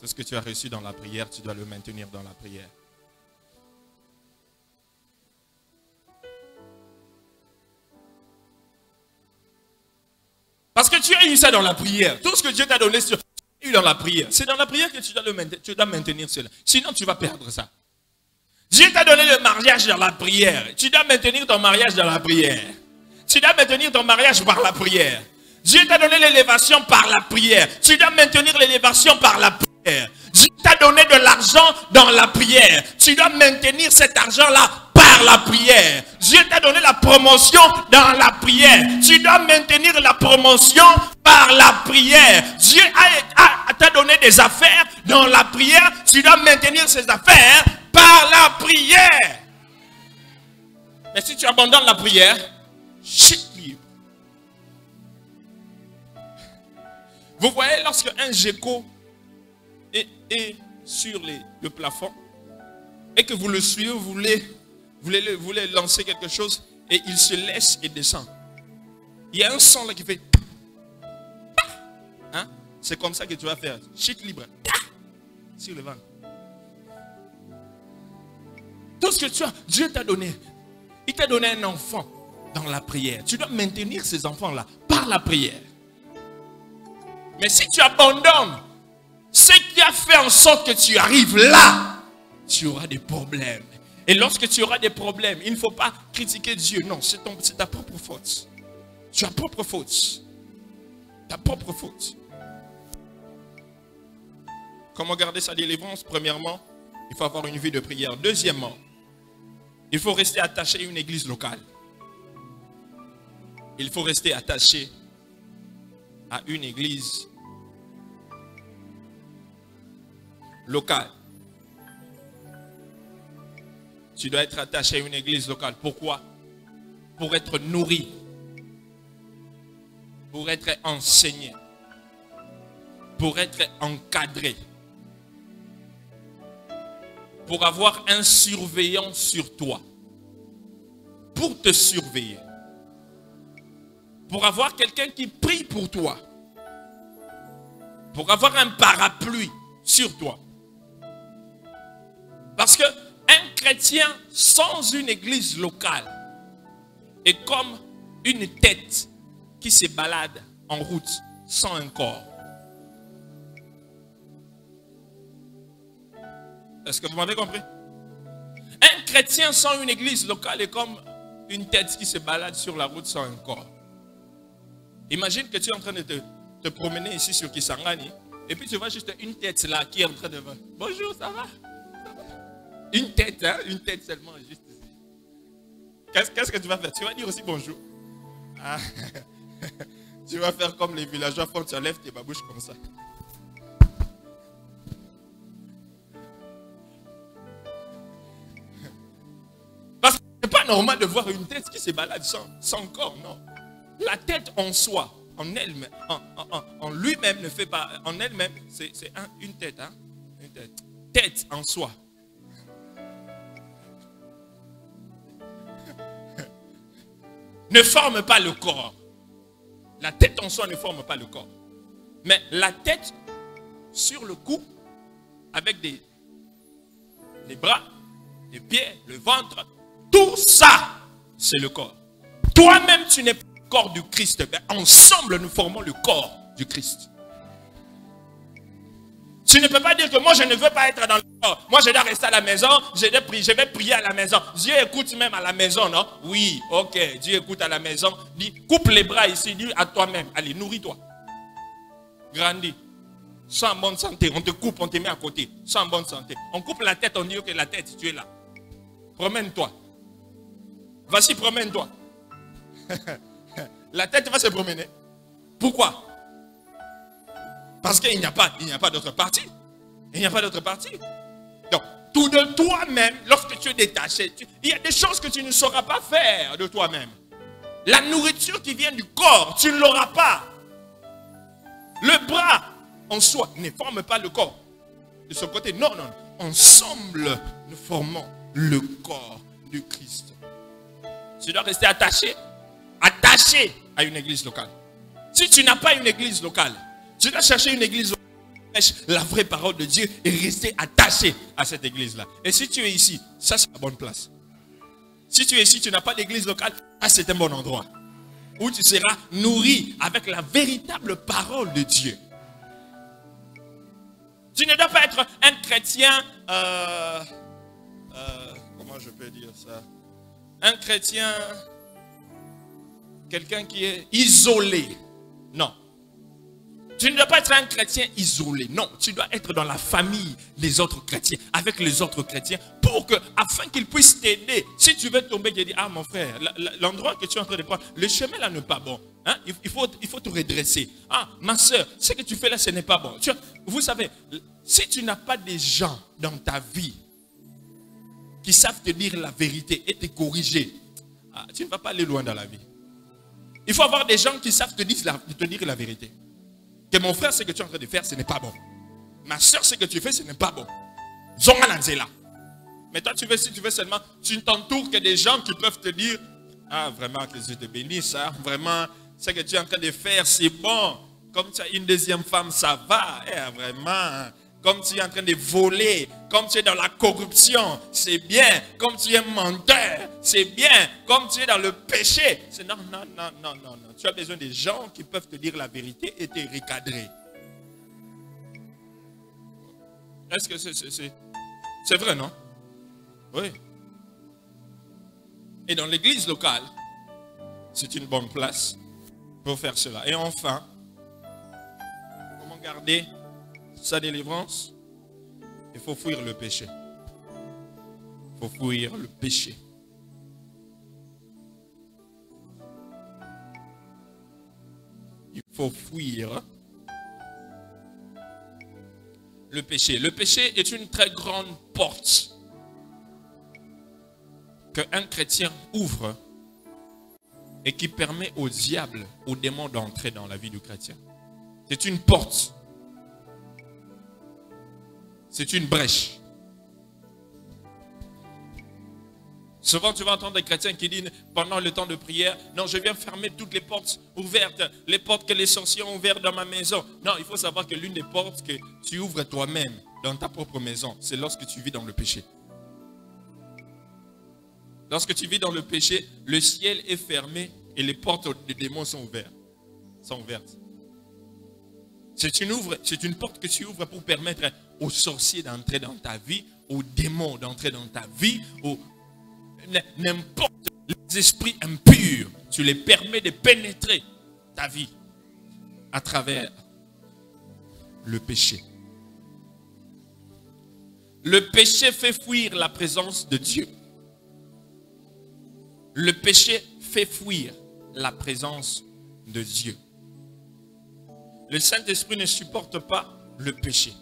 Tout ce que tu as reçu dans la prière, tu dois le maintenir dans la prière. Parce que tu as eu ça dans la prière. Tout ce que Dieu t'a donné, tu as eu dans la prière. C'est dans la prière que tu dois maintenir cela. Sinon, tu vas perdre ça. Dieu t'a donné le mariage dans la prière. Tu dois maintenir ton mariage dans la prière. Tu dois maintenir ton mariage par la prière. Dieu t'a donné l'élévation par la prière. Tu dois maintenir l'élévation par la prière. Dieu t'a donné de l'argent dans la prière. Tu dois maintenir cet argent-là par la prière. Dieu t'a donné la promotion dans la prière. Tu dois maintenir la promotion par la prière. Dieu t'a donné des affaires dans la prière. Tu dois maintenir ces affaires par la prière. Mais si tu abandonnes la prière, chute libre. Vous voyez, lorsque un gecko est sur le plafond et que vous le suivez, vous voulez lancer quelque chose et il se laisse et descend. Il y a un son là qui fait. Hein? C'est comme ça que tu vas faire. Chute libre. Sur le ventre. Tout ce que tu as, Dieu t'a donné. Il t'a donné un enfant dans la prière. Tu dois maintenir ces enfants-là par la prière. Mais si tu abandonnes ce qui a fait en sorte que tu arrives là, tu auras des problèmes. Et lorsque tu auras des problèmes, il ne faut pas critiquer Dieu. Non, c'est ta propre faute. Tu as propre faute. Ta propre faute. Comment garder sa délivrance? Premièrement, il faut avoir une vie de prière. Deuxièmement, il faut rester attaché à une église locale. Il faut rester attaché à une église locale. Tu dois être attaché à une église locale. Pourquoi? Pour être nourri. Pour être enseigné. Pour être encadré. Pour avoir un surveillant sur toi. Pour te surveiller. Pour avoir quelqu'un qui prie pour toi. Pour avoir un parapluie sur toi. Parce que un chrétien sans une église locale est comme une tête qui se balade en route sans un corps. Est-ce que vous m'avez compris? Un chrétien sans une église locale est comme une tête qui se balade sur la route sans un corps. Imagine que tu es en train de te promener ici sur Kisangani et puis tu vois juste une tête là qui est en train de... Bonjour, ça va? Une tête, hein? Une tête seulement, juste ici. Qu'est-ce que tu vas faire? Tu vas dire aussi bonjour. Ah. Tu vas faire comme les villageois font, tu lèves tes babouches comme ça. Parce que ce n'est pas normal de voir une tête qui se balade sans corps, non. La tête en soi, en elle-même, en lui-même ne fait pas, en elle-même, c'est une tête, hein? Une tête. Tête en soi. Ne forme pas le corps. La tête en soi ne forme pas le corps. Mais la tête sur le cou, avec les bras, les pieds, le ventre, tout ça, c'est le corps. Toi-même, tu n'es pas le corps du Christ. Mais ensemble, nous formons le corps du Christ. Tu ne peux pas dire que moi, je ne veux pas être dans le corps. Moi, je dois rester à la maison. Je vais prier à la maison. Dieu écoute même à la maison, non? Oui, ok. Dieu écoute à la maison. Dis, coupe les bras ici. Dis à toi-même. Allez, nourris-toi. Grandis. Sans bonne santé. On te coupe, on te met à côté. Sans bonne santé. On coupe la tête, on dit que la tête, tu es là. Promène-toi. Vas-y, promène-toi. La tête va se promener. Pourquoi? Parce qu'il n'y a pas d'autre partie. Il n'y a pas d'autre partie. Donc, tout de toi-même, lorsque tu es détaché, il y a des choses que tu ne sauras pas faire de toi-même. La nourriture qui vient du corps, tu ne l'auras pas. Le bras en soi ne forme pas le corps. De son côté, non, non. Ensemble, nous formons le corps du Christ. Tu dois rester attaché à une église locale. Si tu n'as pas une église locale, tu dois chercher une église locale qui prêche la vraie parole de Dieu et rester attaché à cette église-là. Et si tu es ici, ça c'est la bonne place. Si tu es ici, tu n'as pas d'église locale, ça c'est un bon endroit où tu seras nourri avec la véritable parole de Dieu. Tu ne dois pas être un chrétien, comment je peux dire ça? Un chrétien, quelqu'un qui est isolé. Non. Tu ne dois pas être un chrétien isolé. Non, tu dois être dans la famille des autres chrétiens, avec les autres chrétiens, pour que, afin qu'ils puissent t'aider. Si tu veux tomber, tu dis, ah mon frère, l'endroit que tu es en train de prendre, le chemin là n'est pas bon. Hein? Il faut te redresser. Ah, ma soeur, ce que tu fais là, ce n'est pas bon. Vous savez, si tu n'as pas des gens dans ta vie qui savent te dire la vérité et te corriger, tu ne vas pas aller loin dans la vie. Il faut avoir des gens qui savent te dire la vérité. Que mon frère, ce que tu es en train de faire, ce n'est pas bon. Ma soeur, ce que tu fais, ce n'est pas bon. Zongananzela. Mais toi, si tu veux seulement, tu ne t'entoures que des gens qui peuvent te dire, ah, vraiment, que Dieu te bénisse, hein? Vraiment, ce que tu es en train de faire, c'est bon. Comme tu as une deuxième femme, ça va. Vraiment. Comme tu es en train de voler, comme tu es dans la corruption, c'est bien. Comme tu es menteur, c'est bien. Comme tu es dans le péché, c'est non, non, non, non, non, non. Tu as besoin des gens qui peuvent te dire la vérité et te recadrer. Est-ce que c'est vrai, non? Oui. Et dans l'église locale, c'est une bonne place pour faire cela. Et enfin, comment garder sa délivrance? Il faut fuir le péché. Il faut fuir le péché. Il faut fuir le péché. Le péché est une très grande porte qu'un chrétien ouvre et qui permet au diable, au démon d'entrer dans la vie du chrétien. C'est une porte. C'est une brèche. Souvent, tu vas entendre des chrétiens qui disent pendant le temps de prière, non, je viens fermer toutes les portes ouvertes, les portes que les sorciers ont ouvertes dans ma maison. Non, il faut savoir que l'une des portes que tu ouvres toi-même dans ta propre maison, c'est lorsque tu vis dans le péché. Lorsque tu vis dans le péché, le ciel est fermé et les portes des démons sont ouvertes. C'est une porte que tu ouvres pour permettre aux sorciers d'entrer dans ta vie, aux démons d'entrer dans ta vie, n'importe les esprits impurs, tu les permets de pénétrer ta vie à travers le péché. Le péché fait fuir la présence de Dieu. Le péché fait fuir la présence de Dieu. Le Saint-Esprit ne supporte pas le péché.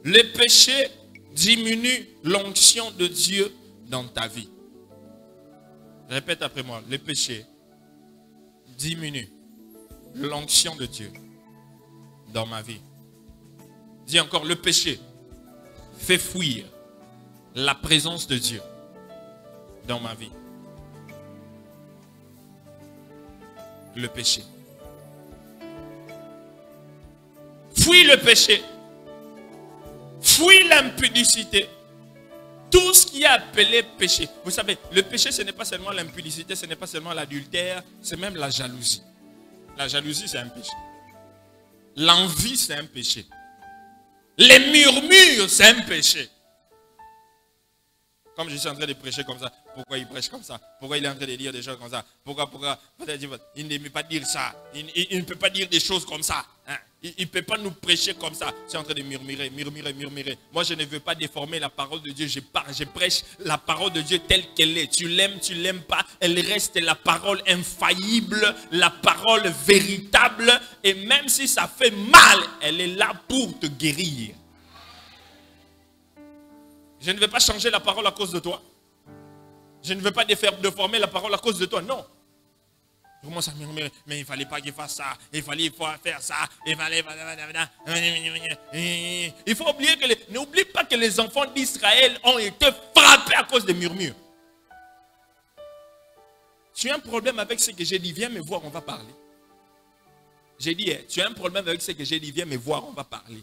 Le péché diminue l'onction de Dieu dans ta vie. Répète après moi. Le péché diminue l'onction de Dieu dans ma vie. Dis encore, le péché fait fuir la présence de Dieu dans ma vie. Le péché. Fuis le péché. Fuis l'impudicité. Tout ce qui est appelé péché. Vous savez, le péché, ce n'est pas seulement l'impudicité, ce n'est pas seulement l'adultère, c'est même la jalousie. La jalousie, c'est un péché. L'envie, c'est un péché. Les murmures, c'est un péché. Comme je suis en train de prêcher comme ça, pourquoi il prêche comme ça? Pourquoi il est en train de dire des choses comme ça? Pourquoi il ne peut pas dire ça? Il ne peut pas dire des choses comme ça. Hein? Il ne peut pas nous prêcher comme ça. C'est en train de murmurer. Moi, je ne veux pas déformer la parole de Dieu. Je prêche la parole de Dieu telle qu'elle est. Tu l'aimes pas. Elle reste la parole infaillible, la parole véritable. Et même si ça fait mal, elle est là pour te guérir. Je ne vais pas changer la parole à cause de toi. Je ne veux pas déformer la parole à cause de toi. Non. Il commence à murmurer, mais il ne fallait pas qu'il fasse ça, il fallait faire ça, il fallait... Il faut oublier que... N'oublie pas que les enfants d'Israël ont été frappés à cause des murmures. Tu as un problème avec ce que j'ai dit, viens me voir, on va parler. J'ai dit, tu as un problème avec ce que j'ai dit, viens me voir, on va parler.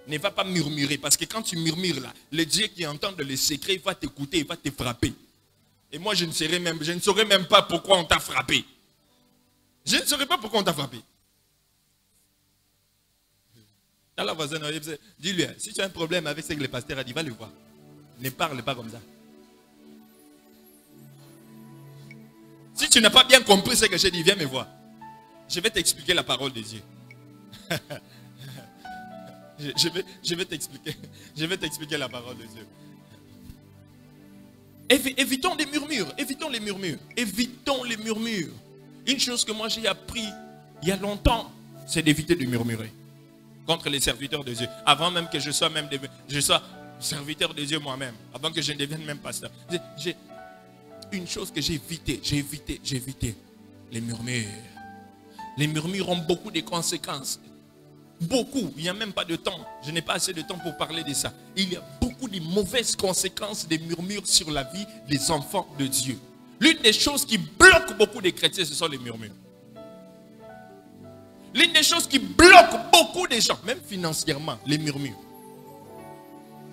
Ne va pas murmurer, parce que quand tu murmures là, le Dieu qui entend les secrets, il va t'écouter, il va te frapper. Et moi, je ne saurais même pas pourquoi on t'a frappé. Je ne saurais pas pourquoi on t'a frappé. Alors, voisin, dis-lui, si tu as un problème avec ce que le pasteur a dit, va le voir. Ne parle pas comme ça. Si tu n'as pas bien compris ce que j'ai dit, viens me voir. Je vais t'expliquer la parole de Dieu. je vais t'expliquer la parole de Dieu. Évitons les murmures, évitons les murmures, évitons les murmures. Une chose que moi j'ai appris il y a longtemps, c'est d'éviter de murmurer contre les serviteurs de Dieu. Avant même que je sois serviteur de Dieu moi-même, avant que je ne devienne même pasteur. Une chose que j'ai évité les murmures. Les murmures ont beaucoup de conséquences. Beaucoup, il n'y a même pas de temps. Je n'ai pas assez de temps pour parler de ça. Il y a beaucoup de mauvaises conséquences des murmures sur la vie des enfants de Dieu. L'une des choses qui bloque beaucoup de chrétiens, ce sont les murmures. L'une des choses qui bloque beaucoup de gens, même financièrement, les murmures.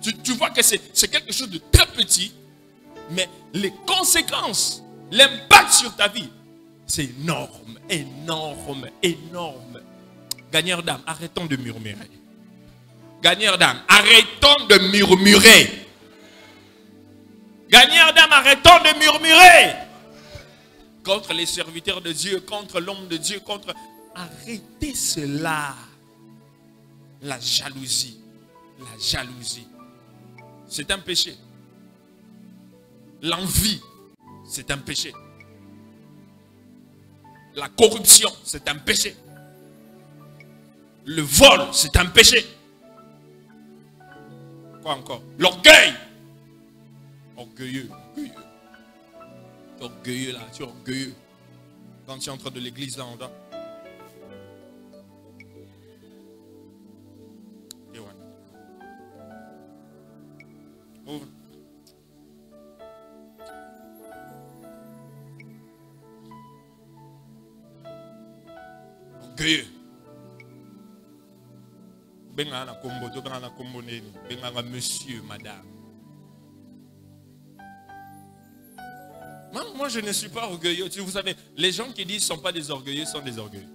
Tu vois que c'est quelque chose de très petit, mais les conséquences, l'impact sur ta vie, c'est énorme, énorme, énorme. Gagneurs d'âme, arrêtons de murmurer. Gagneurs d'âme, arrêtons de murmurer. Gagneurs d'âme, arrêtons de murmurer. Contre les serviteurs de Dieu, contre l'homme de Dieu, contre... Arrêtez cela. La jalousie. La jalousie. C'est un péché. L'envie, c'est un péché. La corruption, c'est un péché. Le vol, c'est un péché. Quoi encore? L'orgueil. Orgueilleux, orgueilleux. Orgueilleux là, tu es orgueilleux. Quand tu entres de l'église là, on va. Ouvre. Orgueilleux. Bengana combo, to bengana combo neni, bengana monsieur, madame. Moi, je ne suis pas orgueilleux. Vous savez, les gens qui disent ne sont pas des orgueilleux sont des orgueilleux.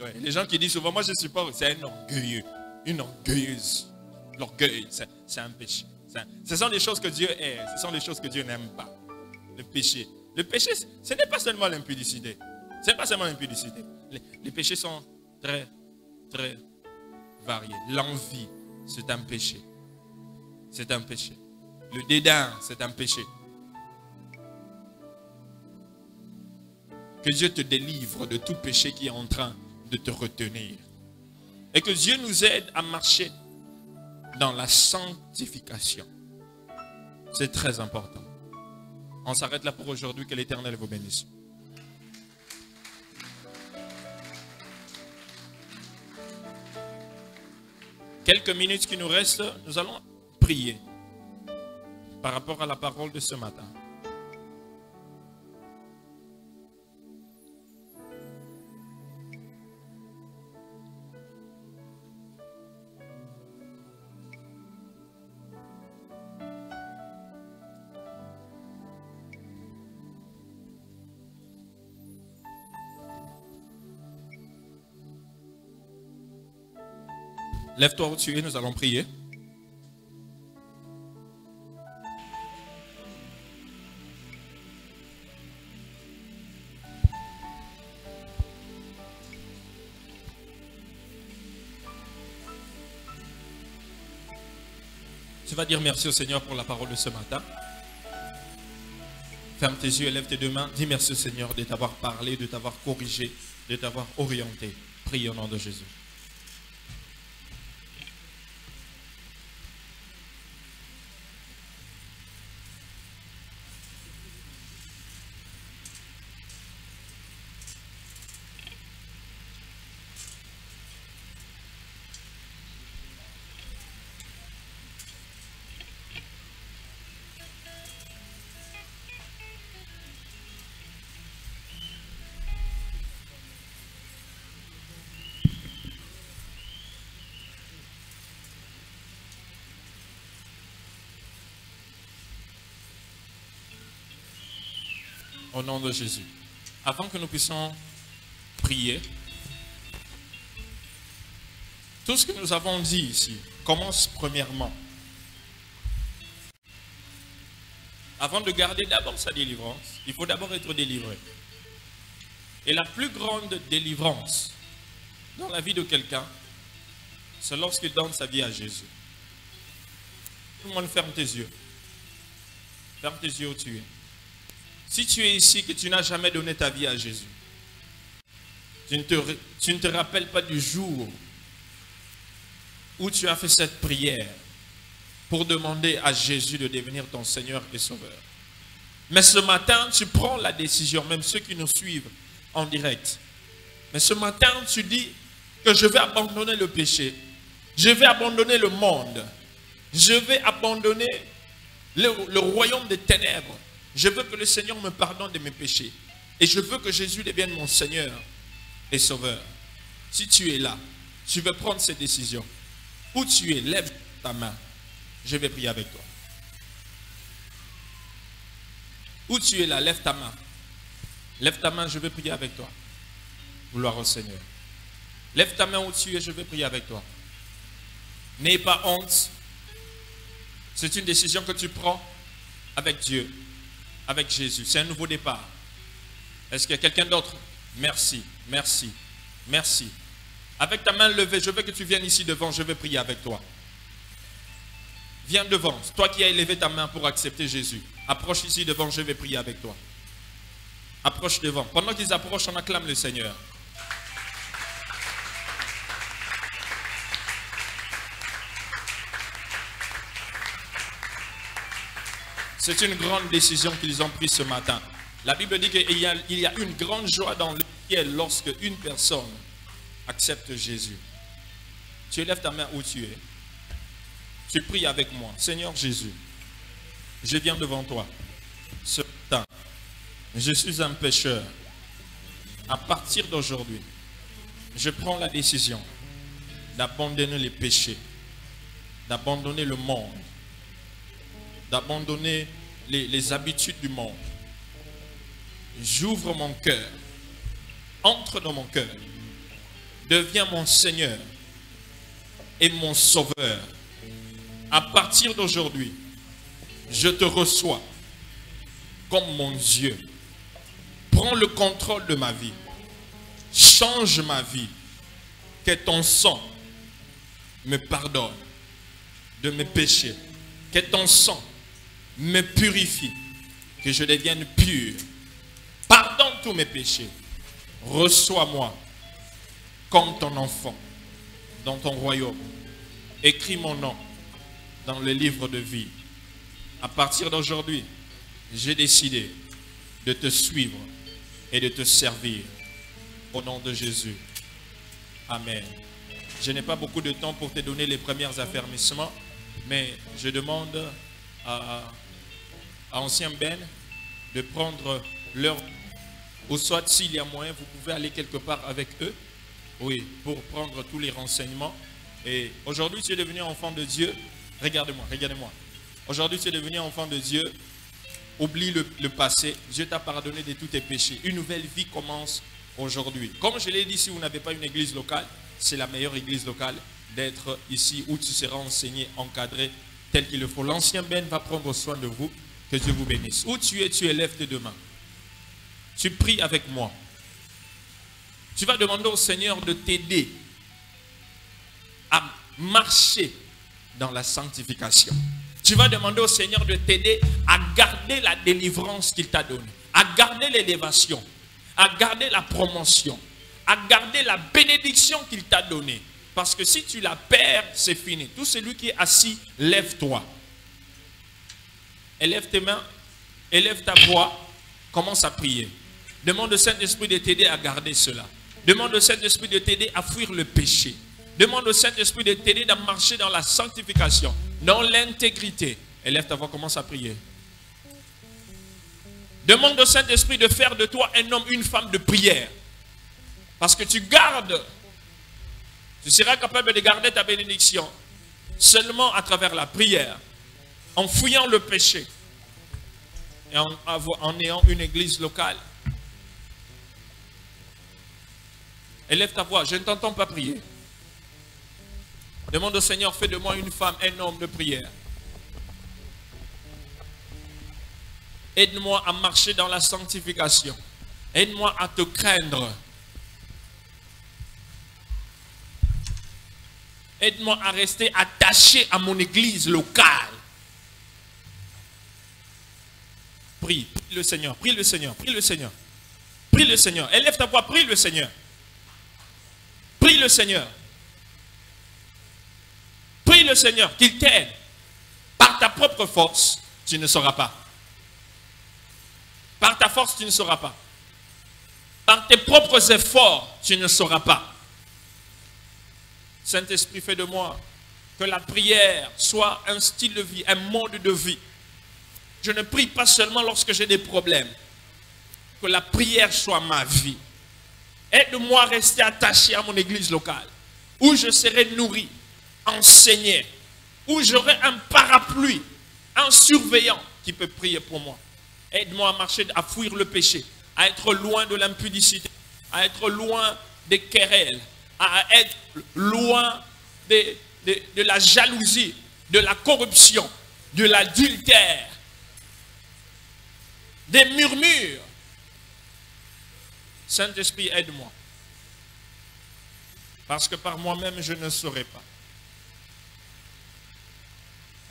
Ouais, les gens qui disent souvent, moi je ne suis pas, c'est un orgueilleux, une orgueilleuse. L'orgueil, c'est un péché. Ce sont des choses que Dieu hait, ce sont des choses que Dieu n'aime pas. Le péché. Le péché, ce n'est pas seulement l'impudicité. Ce n'est pas seulement l'impudicité. Les péchés sont très, très variés. L'envie, c'est un péché. C'est un péché. Le dédain, c'est un péché. Que Dieu te délivre de tout péché qui est en train de te retenir. Et que Dieu nous aide à marcher dans la sanctification. C'est très important. On s'arrête là pour aujourd'hui. Que l'Éternel vous bénisse. Quelques minutes qui nous restent, nous allons prier par rapport à la parole de ce matin. Lève-toi au-dessus et nous allons prier. Tu vas dire merci au Seigneur pour la parole de ce matin. Ferme tes yeux et lève tes deux mains. Dis merci au Seigneur de t'avoir parlé, de t'avoir corrigé, de t'avoir orienté. Prie au nom de Jésus. Au nom de Jésus. Avant que nous puissions prier, tout ce que nous avons dit ici commence premièrement. Avant de garder d'abord sa délivrance, il faut d'abord être délivré. Et la plus grande délivrance dans la vie de quelqu'un, c'est lorsqu'il donne sa vie à Jésus. Tout le monde ferme tes yeux. Ferme tes yeux où tu es. Si tu es ici que tu n'as jamais donné ta vie à Jésus, tu ne te rappelles pas du jour où tu as fait cette prière pour demander à Jésus de devenir ton Seigneur et Sauveur. Mais ce matin, tu prends la décision, même ceux qui nous suivent en direct. Mais ce matin, tu dis que je vais abandonner le péché. Je vais abandonner le monde. Je vais abandonner le royaume des ténèbres. Je veux que le Seigneur me pardonne de mes péchés. Et je veux que Jésus devienne mon Seigneur et Sauveur. Si tu es là, tu veux prendre cette décision. Où tu es, lève ta main. Je vais prier avec toi. Où tu es là, lève ta main. Lève ta main, je vais prier avec toi. Gloire au Seigneur. Lève ta main où tu es, je vais prier avec toi. N'aie pas honte. C'est une décision que tu prends avec Dieu, avec Jésus. C'est un nouveau départ. Est-ce qu'il y a quelqu'un d'autre? Merci, merci, merci. Avec ta main levée, je veux que tu viennes ici devant, je vais prier avec toi. Viens devant, toi qui as élevé ta main pour accepter Jésus. Approche ici devant, je vais prier avec toi. Approche devant. Pendant qu'ils approchent, on acclame le Seigneur. C'est une grande décision qu'ils ont prise ce matin. La Bible dit qu'il y a une grande joie dans le ciel lorsque une personne accepte Jésus. Tu lèves ta main où tu es. Tu pries avec moi. Seigneur Jésus, je viens devant toi ce matin. Je suis un pécheur. À partir d'aujourd'hui, je prends la décision d'abandonner les péchés, d'abandonner le monde, d'abandonner les habitudes du monde. J'ouvre mon cœur. Entre dans mon cœur. Deviens mon Seigneur et mon Sauveur. À partir d'aujourd'hui, je te reçois comme mon Dieu. Prends le contrôle de ma vie. Change ma vie. Que ton sang me pardonne de mes péchés. Que ton sang me purifie. Que je devienne pur. Pardonne tous mes péchés. Reçois-moi comme ton enfant dans ton royaume. Écris mon nom dans le livre de vie. À partir d'aujourd'hui, j'ai décidé de te suivre et de te servir. Au nom de Jésus. Amen. Je n'ai pas beaucoup de temps pour te donner les premiers affermissements, mais je demande à Ancien Ben de prendre leur... Ou soit s'il y a moyen, vous pouvez aller quelque part avec eux. Oui, pour prendre tous les renseignements. Et aujourd'hui, tu es devenu enfant de Dieu. Regarde-moi, regardez-moi. Aujourd'hui, tu es devenu enfant de Dieu. Oublie le passé. Dieu t'a pardonné de tous tes péchés. Une nouvelle vie commence aujourd'hui. Comme je l'ai dit, si vous n'avez pas une église locale, c'est la meilleure église locale d'être ici où tu seras enseigné, encadré, tel qu'il le faut. L'ancien Ben va prendre soin de vous. Que Dieu vous bénisse. Où tu es, lève tes deux mains. Tu pries avec moi. Tu vas demander au Seigneur de t'aider à marcher dans la sanctification. Tu vas demander au Seigneur de t'aider à garder la délivrance qu'il t'a donnée, à garder l'élévation, à garder la promotion, à garder la bénédiction qu'il t'a donnée. Parce que si tu la perds, c'est fini. Tout celui qui est assis, lève-toi. Élève tes mains, élève ta voix, commence à prier. Demande au Saint-Esprit de t'aider à garder cela. Demande au Saint-Esprit de t'aider à fuir le péché. Demande au Saint-Esprit de t'aider à marcher dans la sanctification, dans l'intégrité. Élève ta voix, commence à prier. Demande au Saint-Esprit de faire de toi un homme, une femme de prière. Parce que tu gardes, tu seras capable de garder ta bénédiction seulement à travers la prière, en fouillant le péché. et en ayant une église locale. Élève ta voix, je ne t'entends pas prier. Demande au Seigneur, fais de moi une femme, un homme de prière. Aide-moi à marcher dans la sanctification. Aide-moi à te craindre. Aide-moi à rester attaché à mon église locale. Prie, prie le Seigneur, prie le Seigneur, prie le Seigneur. Prie le Seigneur. Élève ta voix, prie le Seigneur. Prie le Seigneur. Prie le Seigneur qu'il t'aide. Par ta propre force, tu ne sauras pas. Par ta force, tu ne sauras pas. Par tes propres efforts, tu ne sauras pas. Saint-Esprit, fais de moi que la prière soit un style de vie, un mode de vie. Je ne prie pas seulement lorsque j'ai des problèmes. Que la prière soit ma vie. Aide-moi à rester attaché à mon église locale, où je serai nourri, enseigné, où j'aurai un parapluie, un surveillant qui peut prier pour moi. Aide-moi à marcher, à fuir le péché, à être loin de l'impudicité, à être loin des querelles, à être loin de la jalousie, de la corruption, de l'adultère, des murmures. Saint-Esprit, aide-moi. Parce que par moi-même, je ne saurais pas.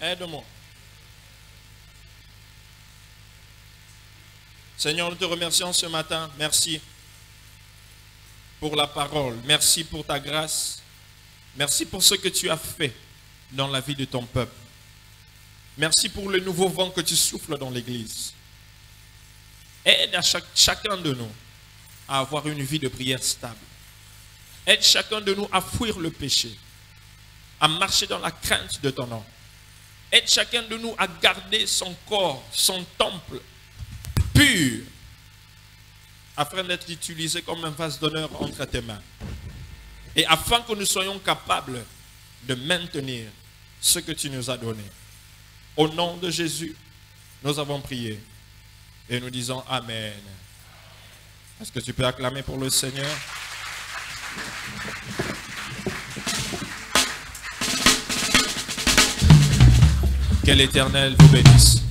Aide-moi. Seigneur, nous te remercions ce matin. Merci pour la parole. Merci pour ta grâce. Merci pour ce que tu as fait dans la vie de ton peuple. Merci pour le nouveau vent que tu souffles dans l'Église. Aide à chacun de nous à avoir une vie de prière stable. Aide chacun de nous à fuir le péché, à marcher dans la crainte de ton nom. Aide chacun de nous à garder son corps, son temple pur, afin d'être utilisé comme un vase d'honneur entre tes mains. Et afin que nous soyons capables de maintenir ce que tu nous as donné. Au nom de Jésus, nous avons prié et nous disons Amen. Est-ce que tu peux acclamer pour le Seigneur? Que l'Éternel vous bénisse.